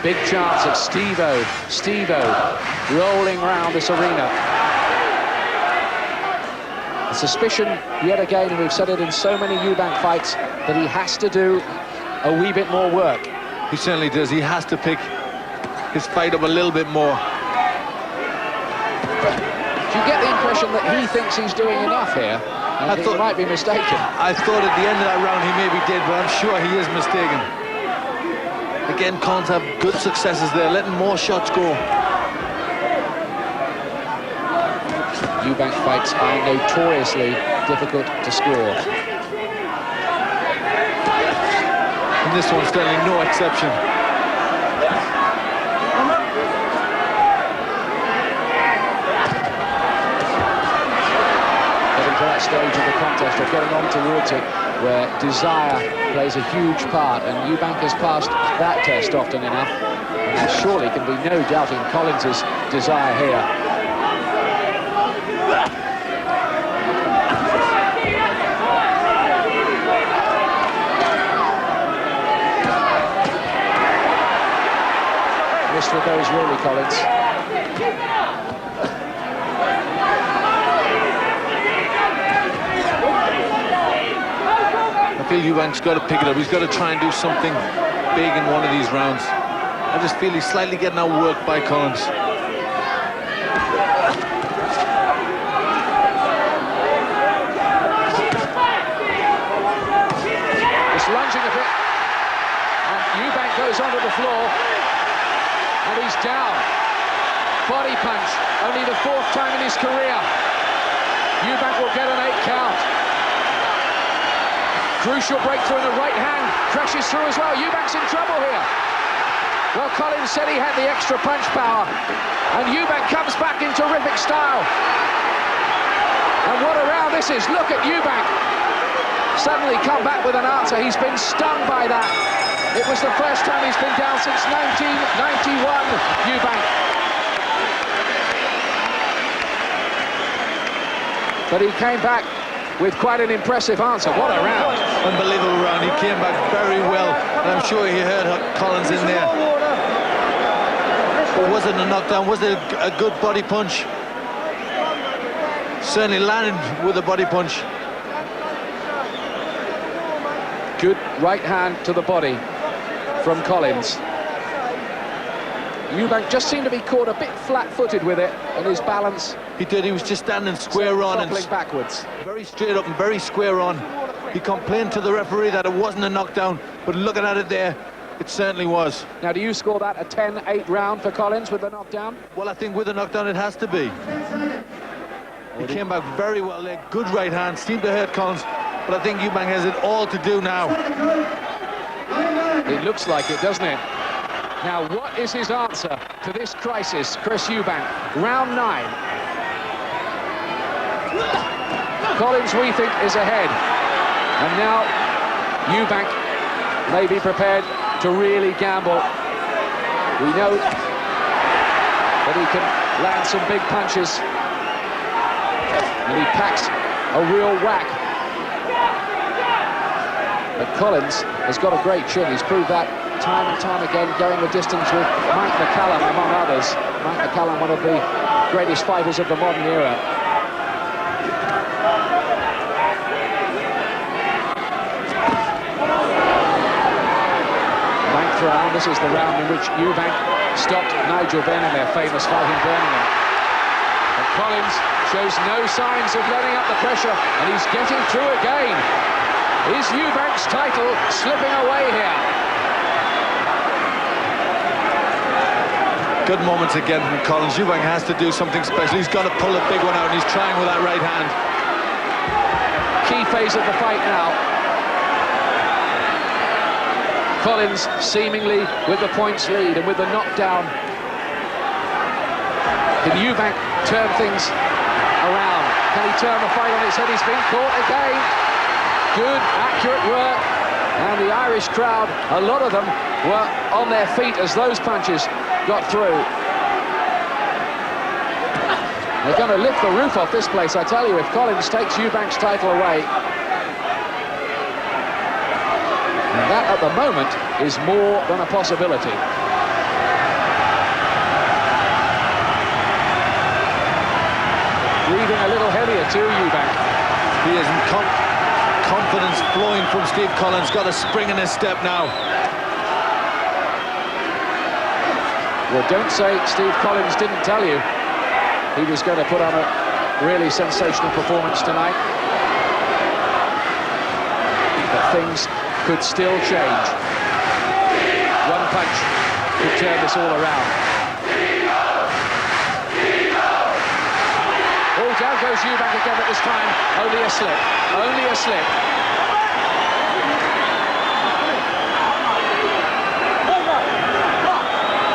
Big chance of Steve-O rolling round this arena. A suspicion, yet again, and we've said it in so many Eubank fights, that he has to do a wee bit more work. He certainly does. He has to pick his fight up a little bit more. Do you get the impression that he thinks he's doing enough here? I think he might be mistaken. I thought at the end of that round he maybe did, but I'm sure he is mistaken. Again, Collins have good successes there, letting more shots go. Eubank fights are notoriously difficult to score. And this one's certainly no exception. Getting to that stage of the contest, or getting on towards it, where desire plays a huge part, and Eubank has passed that test often enough, and there surely can be no doubting Collins' desire here. Missed with those really, Collins. I feel Eubank's got to pick it up. He's got to try and do something big in one of these rounds. I just feel he's slightly getting outworked by Collins. Just lunging a bit, and Eubank goes onto the floor, and he's down. Body punch, only the 4th time in his career. Eubank will get an 8 count. Crucial breakthrough in the right hand, crashes through as well. Eubank's in trouble here. Well, Collins said he had the extra punch power, and Eubank comes back in terrific style. And what a round this is. Look at Eubank. Suddenly come back with an answer. He's been stung by that. It was the first time he's been down since 1991, Eubank. But he came back with quite an impressive answer. What a round. Unbelievable round. He came back very well, and I'm sure he heard Collins in there. But was it a knockdown? Was it a good body punch? Certainly landed with a body punch. Good right hand to the body from Collins. Eubank just seemed to be caught a bit flat-footed with it, and his balance... He did. He was just standing square on and backwards. Very straight up and very square on. He complained to the referee that it wasn't a knockdown, but looking at it there, it certainly was. Now, do you score that a 10-8 round for Collins with the knockdown? Well, I think with a knockdown it has to be. He came back very well there. Good right hand. Seemed to hurt Collins, but I think Eubank has it all to do now. It looks like it, doesn't it? Now, what is his answer to this crisis, Chris Eubank? Round 9. Collins, we think, is ahead. And now, Eubank may be prepared to really gamble. We know that he can land some big punches. And he packs a real whack. But Collins has got a great chin. He's proved that time and time again, going the distance with Mike McCallum, among others. Mike McCallum, one of the greatest fighters of the modern era. Ninth round. This is the round in which Eubank stopped Nigel Benn in their famous fight in Birmingham. And Collins shows no signs of letting up the pressure, and he's getting through again. Is Eubank's title slipping away here? Good moments again from Collins. Eubank has to do something special. He's got to pull a big one out, and he's trying with that right hand. Key phase of the fight now. Collins seemingly with the points lead and with the knockdown. Can Eubank turn things around? Can he turn the fight on its head? He's been caught again. Good, accurate work. And the Irish crowd, a lot of them, were on their feet as those punches got through. They're going to lift the roof off this place, I tell you, if Collins takes Eubank's title away. And that, at the moment, is more than a possibility. Breathing a little heavier too, Eubank. He is in confidence flowing from Steve Collins. Got a spring in his step now. Well, don't say Steve Collins didn't tell you he was going to put on a really sensational performance tonight. But things could still change. One punch could turn this all around. Oh, down goes Eubank again at this time. Only a slip. Only a slip.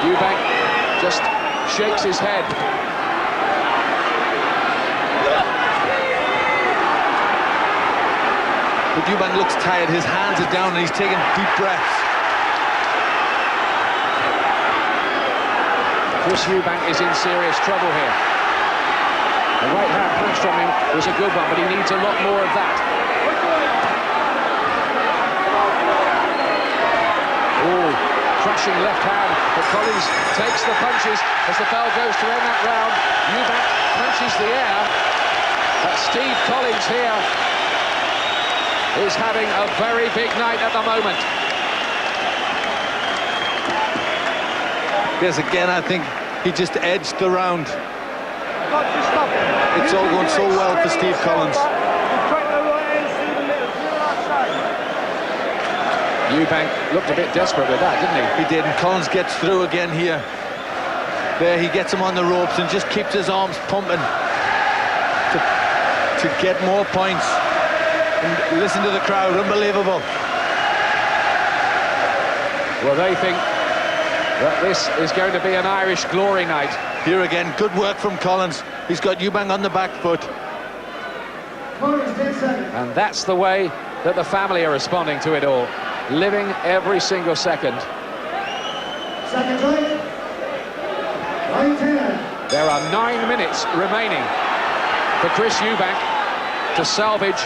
Eubank just shakes his head. But Eubank looks tired. His hands are down and he's taking deep breaths. Chris Eubank is in serious trouble here. The right hand punch from him was a good one, but he needs a lot more of that. Oh, crushing left hand, but Collins takes the punches as the bell goes to end that round. Eubank punches the air, but Steve Collins here is having a very big night at the moment. Yes, again, I think he just edged the round. It's all going so well for Steve Collins. Eubank looked a bit desperate with that, didn't he? He did, and Collins gets through again here. There, he gets him on the ropes and just keeps his arms pumping to get more points. And listen to the crowd, unbelievable. Well, they think that this is going to be an Irish glory night. Here again, good work from Collins. He's got Eubank on the back foot. And that's the way that the family are responding to it all. Living every single second. There are 9 minutes remaining for Chris Eubank to salvage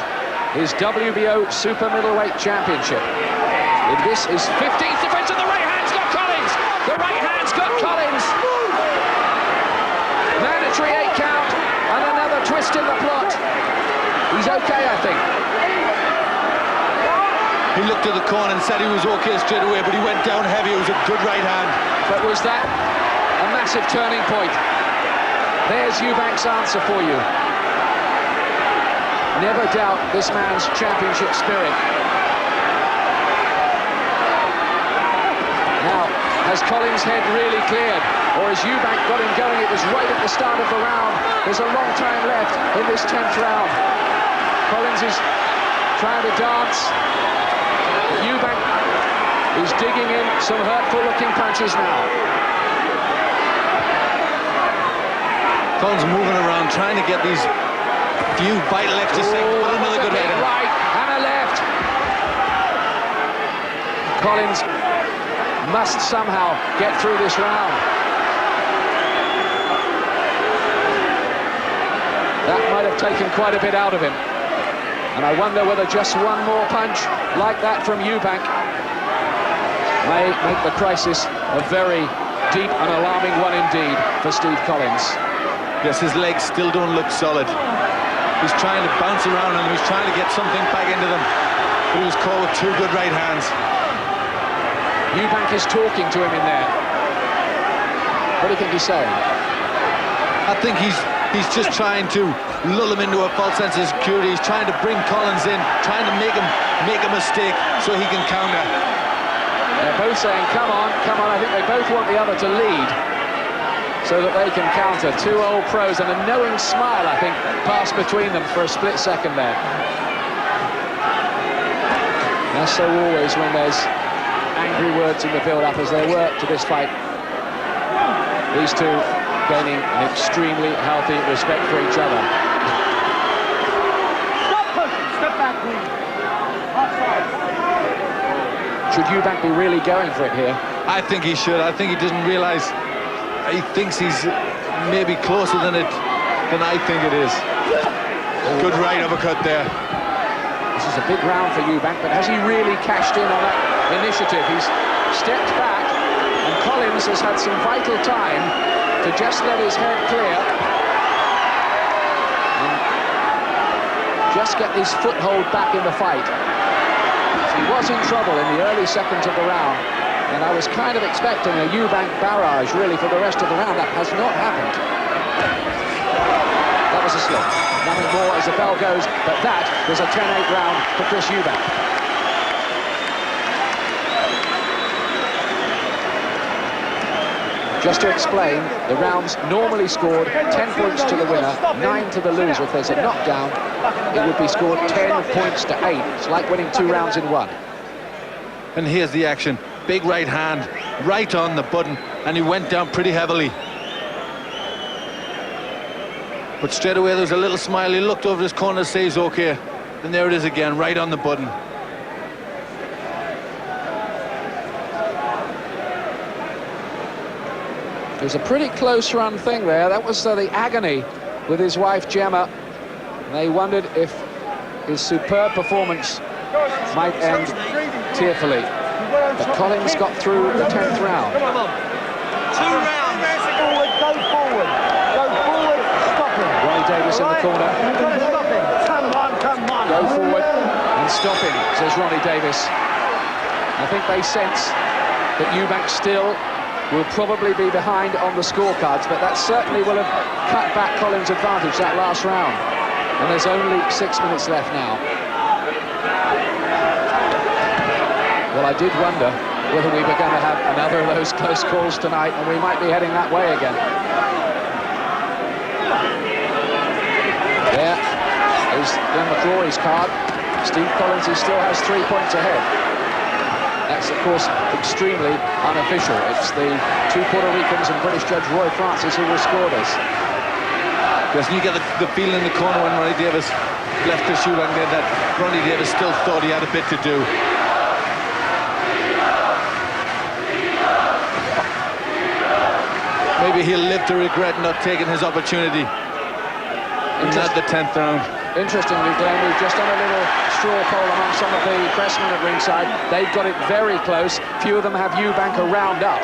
his WBO Super Middleweight Championship. And this is 15th defense, and the right hand's got Collins! The right hand's got Collins! Mandatory 8 count, and another twist in the plot. He's okay, I think. He looked at the corner and said he was okay straight away, but he went down heavy. It was a good right hand. But was that a massive turning point? There's Eubank's answer for you. Never doubt this man's championship spirit. Now, has Collins' head really cleared? Or has Eubank got him going? It was right at the start of the round. There's a long time left in this 10th round. Collins is trying to dance. Eubank is digging in some hurtful-looking punches now. Collins moving around, trying to get these few vital extra seconds. But another good right and a left. Collins must somehow get through this round. That might have taken quite a bit out of him. And I wonder whether just one more punch like that from Eubank may make the crisis a very deep and alarming one indeed for Steve Collins. Yes, his legs still don't look solid. He's trying to bounce around and he's trying to get something back into them. But he was caught with 2 good right hands. Eubank is talking to him in there. What do you think he's saying? I think he's just trying to lull him into a false sense of security. He's trying to bring Collins in, trying to make him make a mistake so he can counter. They're both saying, come on, come on. I think they both want the other to lead so that they can counter. 2 old pros, and a knowing smile, I think, passed between them for a split second there. As so always when there's angry words in the build-up, as there were to this fight. These two gaining an extremely healthy respect for each other. Should Eubank be really going for it here? I think he should. I think he doesn't realise. He thinks he's maybe closer than I think it is. Good right uppercut there. This is a big round for Eubank, but has he really cashed in on that initiative? He's stepped back, and Collins has had some vital time to just let his head clear and just get his foothold back in the fight. He was in trouble in the early seconds of the round, and I was kind of expecting a Eubank barrage really for the rest of the round. That has not happened. That was a slip. Nothing more as the bell goes, but that was a 10-8 round for Chris Eubank. Just to explain, the rounds normally scored 10 points to the winner, 9 to the loser. If there's a knockdown, it would be scored 10 points to 8. It's like winning 2 rounds in 1. And here's the action. Big right hand, right on the button, and he went down pretty heavily. But straight away there was a little smile. He looked over his corner to say he's okay. And there it is again, right on the button. It was a pretty close run thing there. That was the agony with his wife Gemma. They wondered if his superb performance might end tearfully. But Collins got through the 10th round. Come on. 2 rounds. Forward, go forward. Go forward, stop him. Ronnie Davis in the corner. Stop him. Come on. Go forward and stop him, says Ronnie Davis. I think they sense that Eubank still will probably be behind on the scorecards, but that certainly will have cut back Collins' advantage that last round. And there's only 6 minutes left now. Well, I did wonder whether we were going to have another of those close calls tonight, and we might be heading that way again. There is Glenn McCrory's card. Steve Collins, he still has 3 points ahead. That's, of course, extremely unofficial. It's the 2 Puerto Ricans and British judge Roy Francis who will score this. Yes, and you get the feeling in the corner when Ronnie Davis left the shoot on there that Ronnie Davis still thought he had a bit to do. Maybe he'll live to regret not taking his opportunity. And not the 10th round. Interestingly, Glenn, we've just done a little straw poll among some of the pressmen at ringside. They've got it very close. Few of them have Eubank a round up.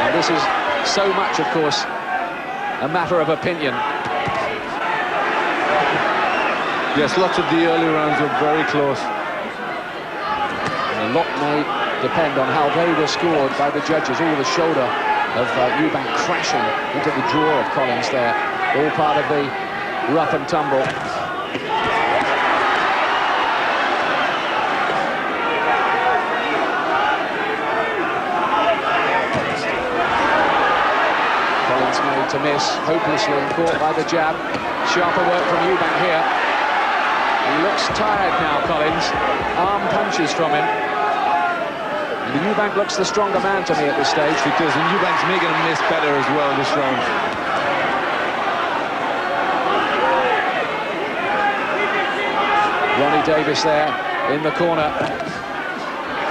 And this is so much, of course, a matter of opinion. Yes, lots of the early rounds were very close. And a lot may depend on how they were scored by the judges. All the shoulder of Eubank crashing into the jaw of Collins there. All part of the rough and tumble. Collins made to miss, hopelessly caught by the jab. Sharper work from Eubank here. He looks tired now, Collins. Arm punches from him. And Eubank looks the stronger man to me at this stage. He does, and Eubank's making him miss better as well this round. Ronnie Davis there in the corner.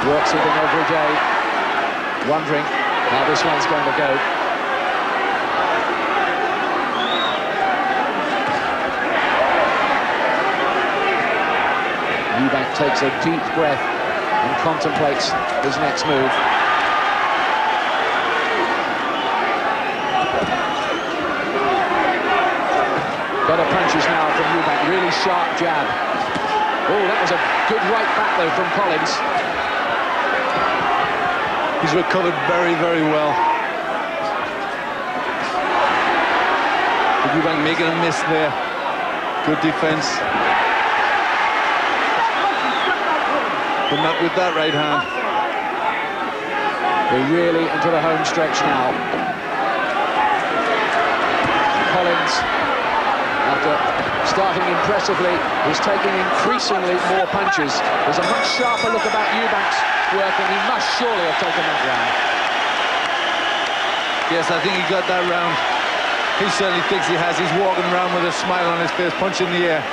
Works with him every day. Wondering how this one's going to go. Eubank takes a deep breath and contemplates his next move. Better punches now from Eubank, really sharp jab. Oh, that was a good right back though from Collins. He's recovered very, very well. Eubank making a miss there. Good defense. But not with that right hand. We're really into the home stretch now. Collins, after starting impressively, is taking increasingly more punches. There's a much sharper look about Eubank's work, and he must surely have taken that round. Yes, I think he got that round. He certainly thinks he has. He's walking around with a smile on his face, punching the air.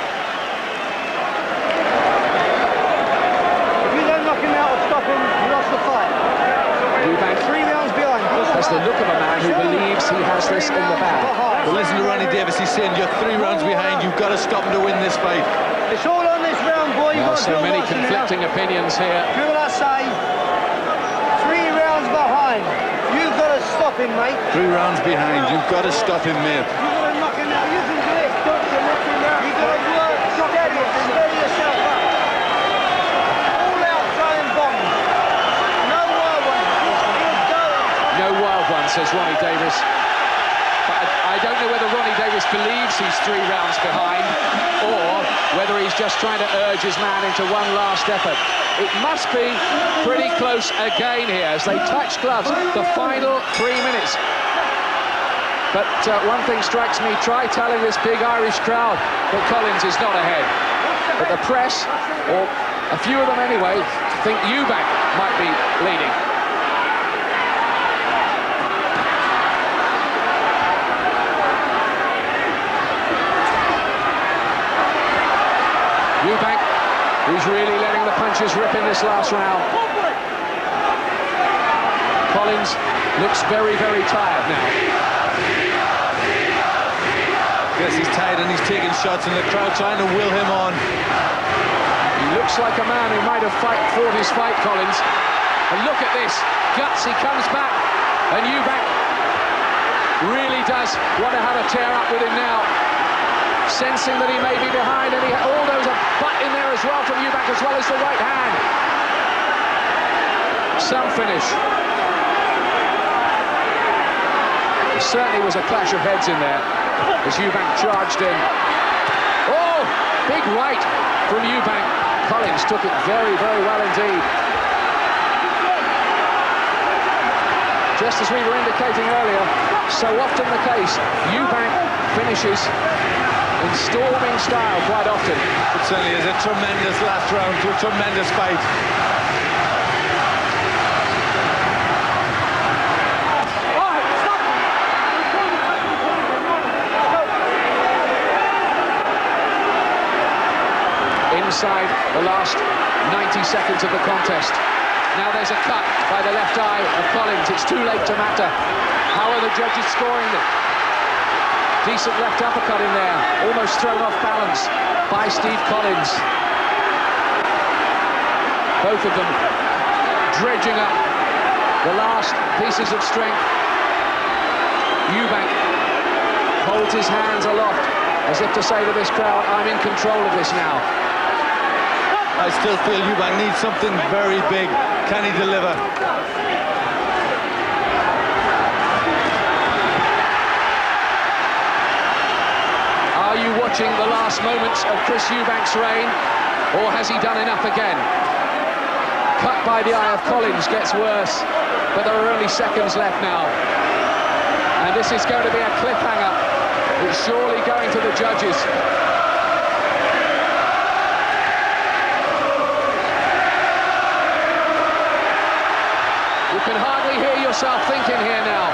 the look of a man who believes he has this in the bag. Well, listen to Ronnie Davis. He's saying you're 3 rounds behind. You've got to stop him to win this fight. It's all on this round, boy. Well, so many conflicting opinions here. Do what I say. 3 rounds behind. You've got to stop him, mate. 3 rounds behind. You've got to stop him, mate. You've got to knock him out. You can do it. Doctor, knock him out. You've got to work. Steady yourself up. All out throwing bombs. No wild ones. No wild ones, says Ronnie Davis. But I don't know whether Ronnie Davis believes he's 3 rounds behind or whether he's just trying to urge his man into one last effort. It must be pretty close again here as they touch gloves. The final 3 minutes. But one thing strikes me, try telling this big Irish crowd that Collins is not ahead. But the press, or a few of them anyway, think Eubank might be leading. Eubank, who's really letting the punches rip in this last round. Collins looks very, very tired now. Yes, he's tired and he's taking shots and the crowd trying to will him on. He looks like a man who might have fought his fight, Collins. And look at this, guts, he comes back. And Eubank really does want to have a tear up with him now. Sensing that he may be behind, and there's a butt in there as well from Eubank, as well as the right hand. Some finish. There certainly was a clash of heads in there as Eubank charged in. Oh, big right from Eubank. Collins took it very, very well indeed. Just as we were indicating earlier, so often the case, Eubank finishes in storming style quite often. It certainly is a tremendous last round to a tremendous fight. Inside the last 90 seconds of the contest. Now there's a cut by the left eye of Collins. It's too late to matter. How are the judges scoring it? Decent left uppercut in there, almost thrown off balance by Steve Collins. Both of them dredging up the last pieces of strength. Eubank holds his hands aloft as if to say to this crowd, I'm in control of this now. I still feel Eubank needs something very big. Can he deliver? Are you watching the last moments of Chris Eubank's reign, or has he done enough again? Cut by the eye of Collins gets worse, but there are only seconds left now. And this is going to be a cliffhanger. It's surely going to the judges. You can hardly hear yourself thinking here now.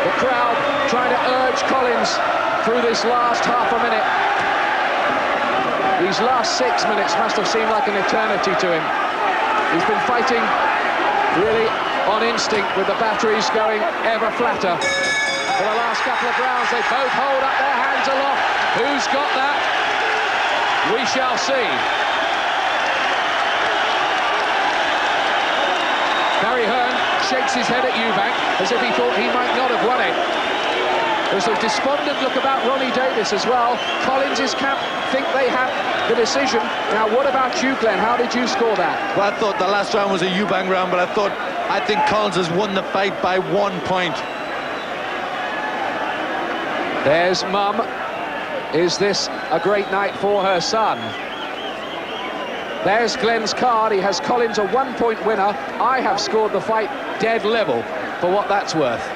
The crowd trying to urge Collins through this last half a minute. These last 6 minutes must have seemed like an eternity to him. He's been fighting really on instinct with the batteries going ever flatter. For the last couple of rounds, they both hold up their hands aloft. Who's got that? We shall see. Barry Hearn shakes his head at Eubank as if he thought he might not have won it. There's a despondent look about Ronnie Davis as well. Collins' camp think they have the decision. Now, what about you, Glenn? How did you score that? Well, I thought the last round was a Eubank round, but I think Collins has won the fight by 1 point. There's Mum. Is this a great night for her son? There's Glenn's card. He has Collins a 1 point winner. I have scored the fight dead level, for what that's worth.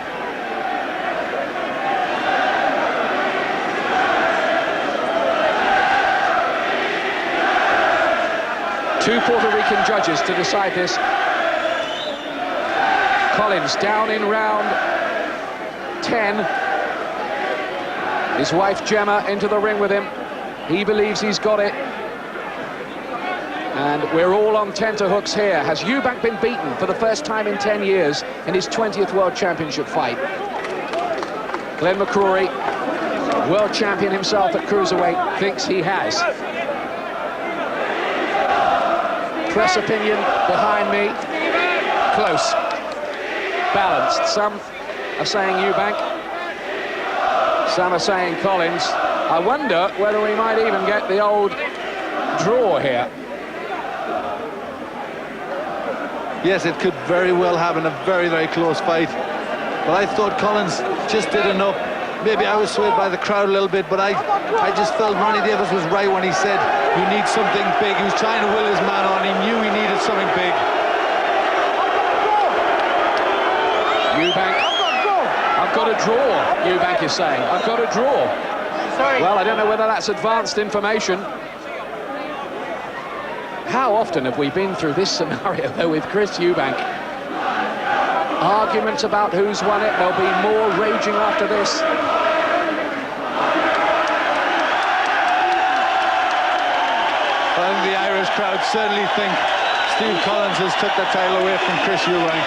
Two Puerto Rican judges to decide this. Collins down in round 10. His wife Gemma into the ring with him. He believes he's got it. And we're all on tenterhooks here. Has Eubank been beaten for the first time in 10 years in his 20th World Championship fight? Glenn McCrory, world champion himself at cruiserweight, thinks he has. Press opinion behind me. Close. Balanced. Some are saying Eubank. Some are saying Collins. I wonder whether we might even get the old draw here. Yes, it could very well happen, a very, very close fight. But I thought Collins just did enough. Maybe I was swayed by the crowd a little bit, but I just felt Ronnie Davis was right when he said, you need something big. He was trying to will his man on. He knew he needed something big. Eubank, I've got a draw, Eubank is saying. I've got a draw. Well, I don't know whether that's advanced information. How often have we been through this scenario, though, with Chris Eubank? Arguments about who's won it. There'll be more raging after this. I think the Irish crowd certainly think Steve Collins has took the title away from Chris Eubank.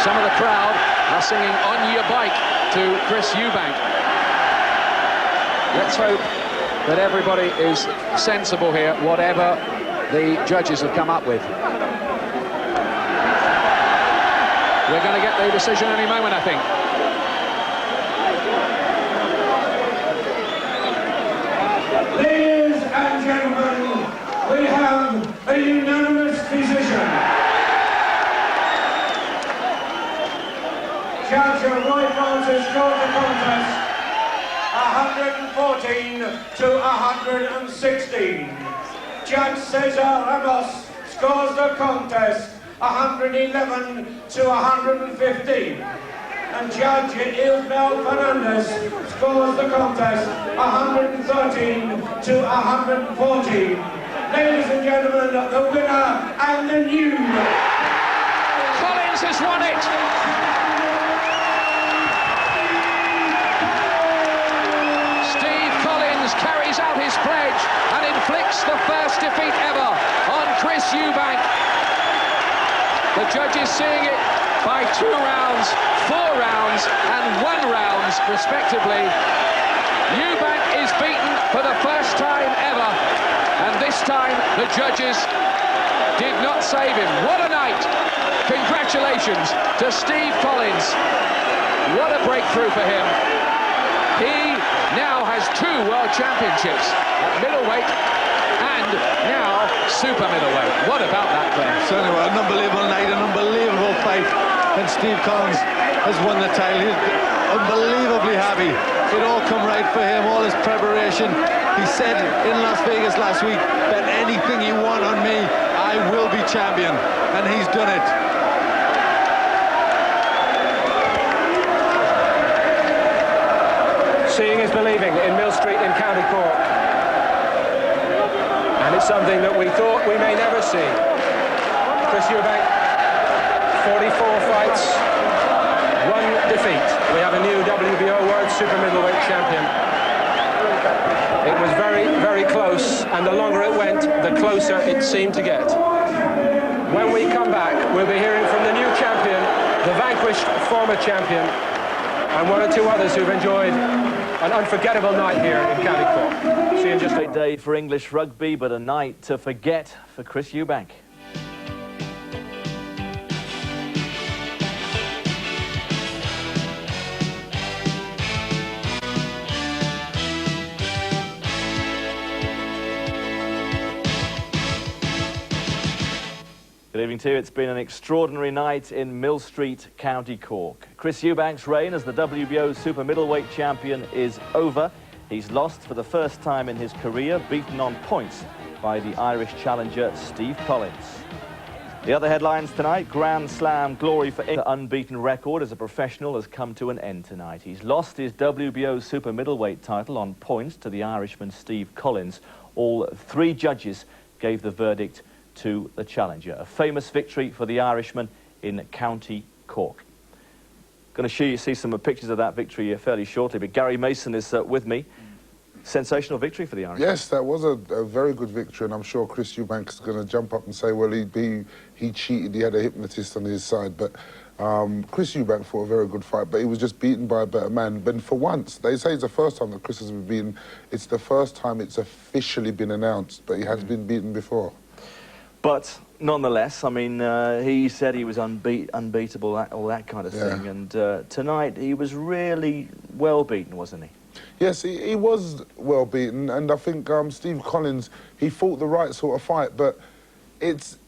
Some of the crowd are singing "On Your Bike" to Chris Eubank. Let's hope that everybody is sensible here, whatever the judges have come up with. We're going to get the decision any moment, I think. Ladies and gentlemen, we have a unanimous decision. Judge Roy Francis scored the contest 114 to 116. Judge Cesar Ramos scores the contest 111 to 115. And Judge Ismael Fernandez scores the contest 113 to 114. Ladies and gentlemen, the winner and the new... Collins has won it! Steve Collins carries out his pledge and inflicts the first defeat ever on Chris Eubank. The judges seeing it by 2 rounds, 4 rounds and 1 round respectively. Eubank is beaten for the first time ever, and this time the judges did not save him. What a night! Congratulations to Steve Collins. What a breakthrough for him. He now has 2 world championships at middleweight and now super middleweight. What about that, Glenn? Certainly, well, an unbelievable night, an unbelievable fight. And Steve Collins has won the title. He's unbelievably happy. It all come right for him, all his preparation. He said in Las Vegas last week, bet anything you want on me, I will be champion. And he's done it. Seeing is believing in Millstreet in County Cork. And it's something that we thought we may never see. Chris Eubank, 44 fights, 1 defeat. We have a new WBO World Super Middleweight champion. It was very, very close, and the longer it went, the closer it seemed to get. When we come back, we'll be hearing from the new champion, the vanquished former champion, and 1 or 2 others who've enjoyed an unforgettable night here in County Cork. See you in just a great day for English rugby, but a night to forget for Chris Eubank. Good evening to you. It's been an extraordinary night in Millstreet, County Cork. Chris Eubank's reign as the WBO Super Middleweight Champion is over. He's lost for the first time in his career, beaten on points by the Irish challenger Steve Collins. The other headlines tonight: Grand Slam glory for England. The unbeaten record as a professional has come to an end tonight. He's lost his WBO Super Middleweight title on points to the Irishman Steve Collins. All 3 judges gave the verdict to the challenger. A famous victory for the Irishman in County Cork. Going to see some pictures of that victory fairly shortly, but Gary Mason is with me. sensational victory for the Irish. Yes, that was a very good victory, and I'm sure Chris Eubank is going to jump up and say, well, he cheated, he had a hypnotist on his side, but Chris Eubank fought a very good fight, but he was just beaten by a better man. But for once, they say it's the first time that Chris has been beaten. It's the first time it's officially been announced, but he has been beaten before. But nonetheless, I mean, he said he was unbeatable, all that kind of thing, and tonight he was really well beaten, wasn't he? Yes, he was well beaten, and I think Steve Collins, he fought the right sort of fight, but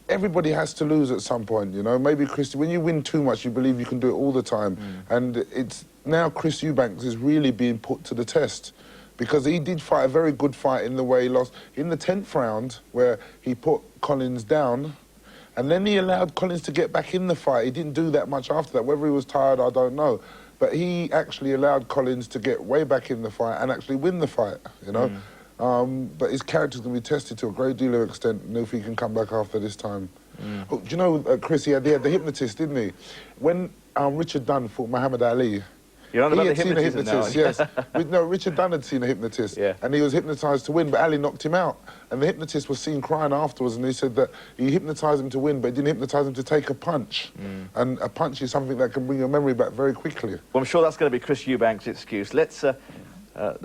everybody has to lose at some point, you know. Maybe when you win too much, you believe you can do it all the time, and it's now Chris Eubanks is really being put to the test, because he did fight a very good fight in the way he lost in the 10th round, where he put Collins down, and then he allowed Collins to get back in the fight. He didn't do that much after that. Whether he was tired, I don't know. But he actually allowed Collins to get way back in the fight and actually win the fight, you know. But his character's going to be tested to a great deal of extent, and if he can come back after this time. Oh, do you know, Chris, he had the hypnotist, didn't he? When Richard Dunn fought Muhammad Ali, You're on about he the had seen a hypnotist, yes. No, Richard Dunn had seen a hypnotist, and he was hypnotised to win, but Ali knocked him out. And the hypnotist was seen crying afterwards, and he said that he hypnotised him to win, but he didn't hypnotise him to take a punch. And a punch is something that can bring your memory back very quickly. Well, I'm sure that's going to be Chris Eubanks' excuse. Let's... no,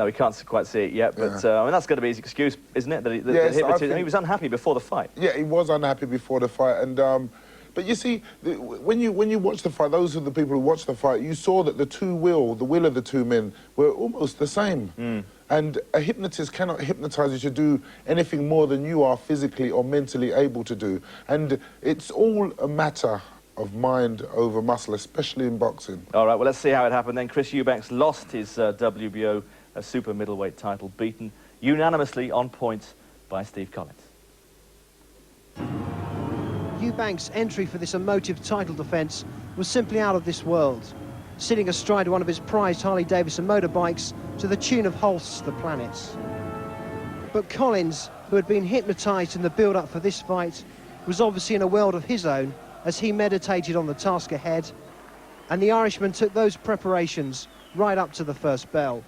we can't quite see it yet, but I mean, that's going to be his excuse, isn't it? That he was unhappy before the fight. Yeah, he was unhappy before the fight, and but you see, when you watch the fight, those are the people who watch the fight. You saw that the will of the two men were almost the same. And a hypnotist cannot hypnotise you to do anything more than you are physically or mentally able to do. And it's all a matter of mind over muscle, especially in boxing. All right, well, let's see how it happened then. Chris Eubanks lost his WBO super middleweight title, beaten unanimously on points by Steve Collins. Eubanks' entry for this emotive title defence was simply out of this world, sitting astride one of his prized Harley-Davidson motorbikes to the tune of Holst's The Planets. But Collins, who had been hypnotised in the build-up for this fight, was obviously in a world of his own as he meditated on the task ahead, and the Irishman took those preparations right up to the first bell.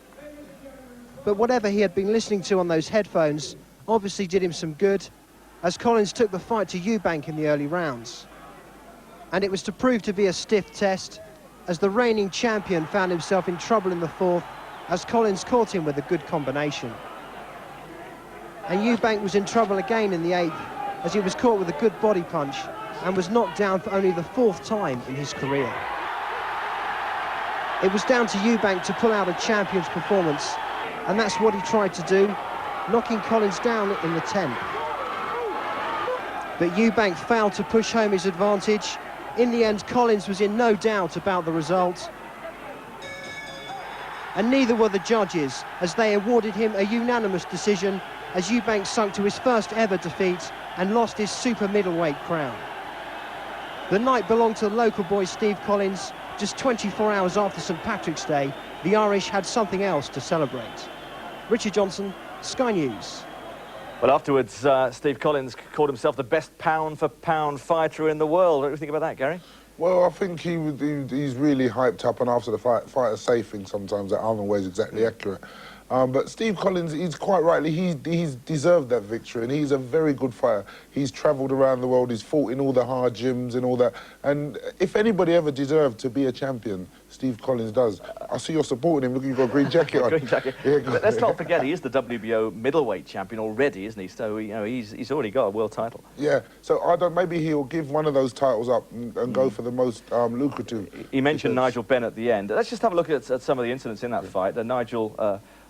But whatever he had been listening to on those headphones obviously did him some good, as Collins took the fight to Eubank in the early rounds. And it was to prove to be a stiff test, as the reigning champion found himself in trouble in the fourth, as Collins caught him with a good combination. And Eubank was in trouble again in the eighth, as he was caught with a good body punch and was knocked down for only the fourth time in his career. It was down to Eubank to pull out a champion's performance, and that's what he tried to do, knocking Collins down in the 10th. But Eubank failed to push home his advantage. In the end, Collins was in no doubt about the result. And neither were the judges, as they awarded him a unanimous decision, as Eubank sunk to his first ever defeat and lost his super middleweight crown. The night belonged to the local boy Steve Collins. Just 24 hours after St Patrick's Day, the Irish had something else to celebrate. Richard Johnson, Sky News. Well, afterwards, Steve Collins called himself the best pound-for-pound fighter in the world. What do you think about that, Gary? Well, I think he's really hyped up, and after the fight, fighters say things sometimes that aren't always exactly accurate. But Steve Collins, he's quite rightly, he's deserved that victory, and he's a very good fighter. He's travelled around the world, he's fought in all the hard gyms and all that. And if anybody ever deserved to be a champion, Steve Collins does. I see you're supporting him. Look, you've got a green jacket on. Green jacket. Yeah, let's not forget, he is the WBO middleweight champion already, isn't he? So, you know, he's already got a world title. Yeah, so maybe he'll give one of those titles up and go for the most lucrative. He mentioned Nigel Benn at the end. Let's just have a look at some of the incidents in that fight.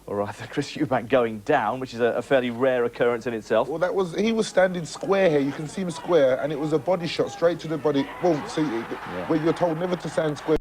Or rather, Chris Eubank going down, which is a fairly rare occurrence in itself. Well, he was standing square here. You can see him square, and it was a body shot straight to the body. Well, see, where you're told never to stand square.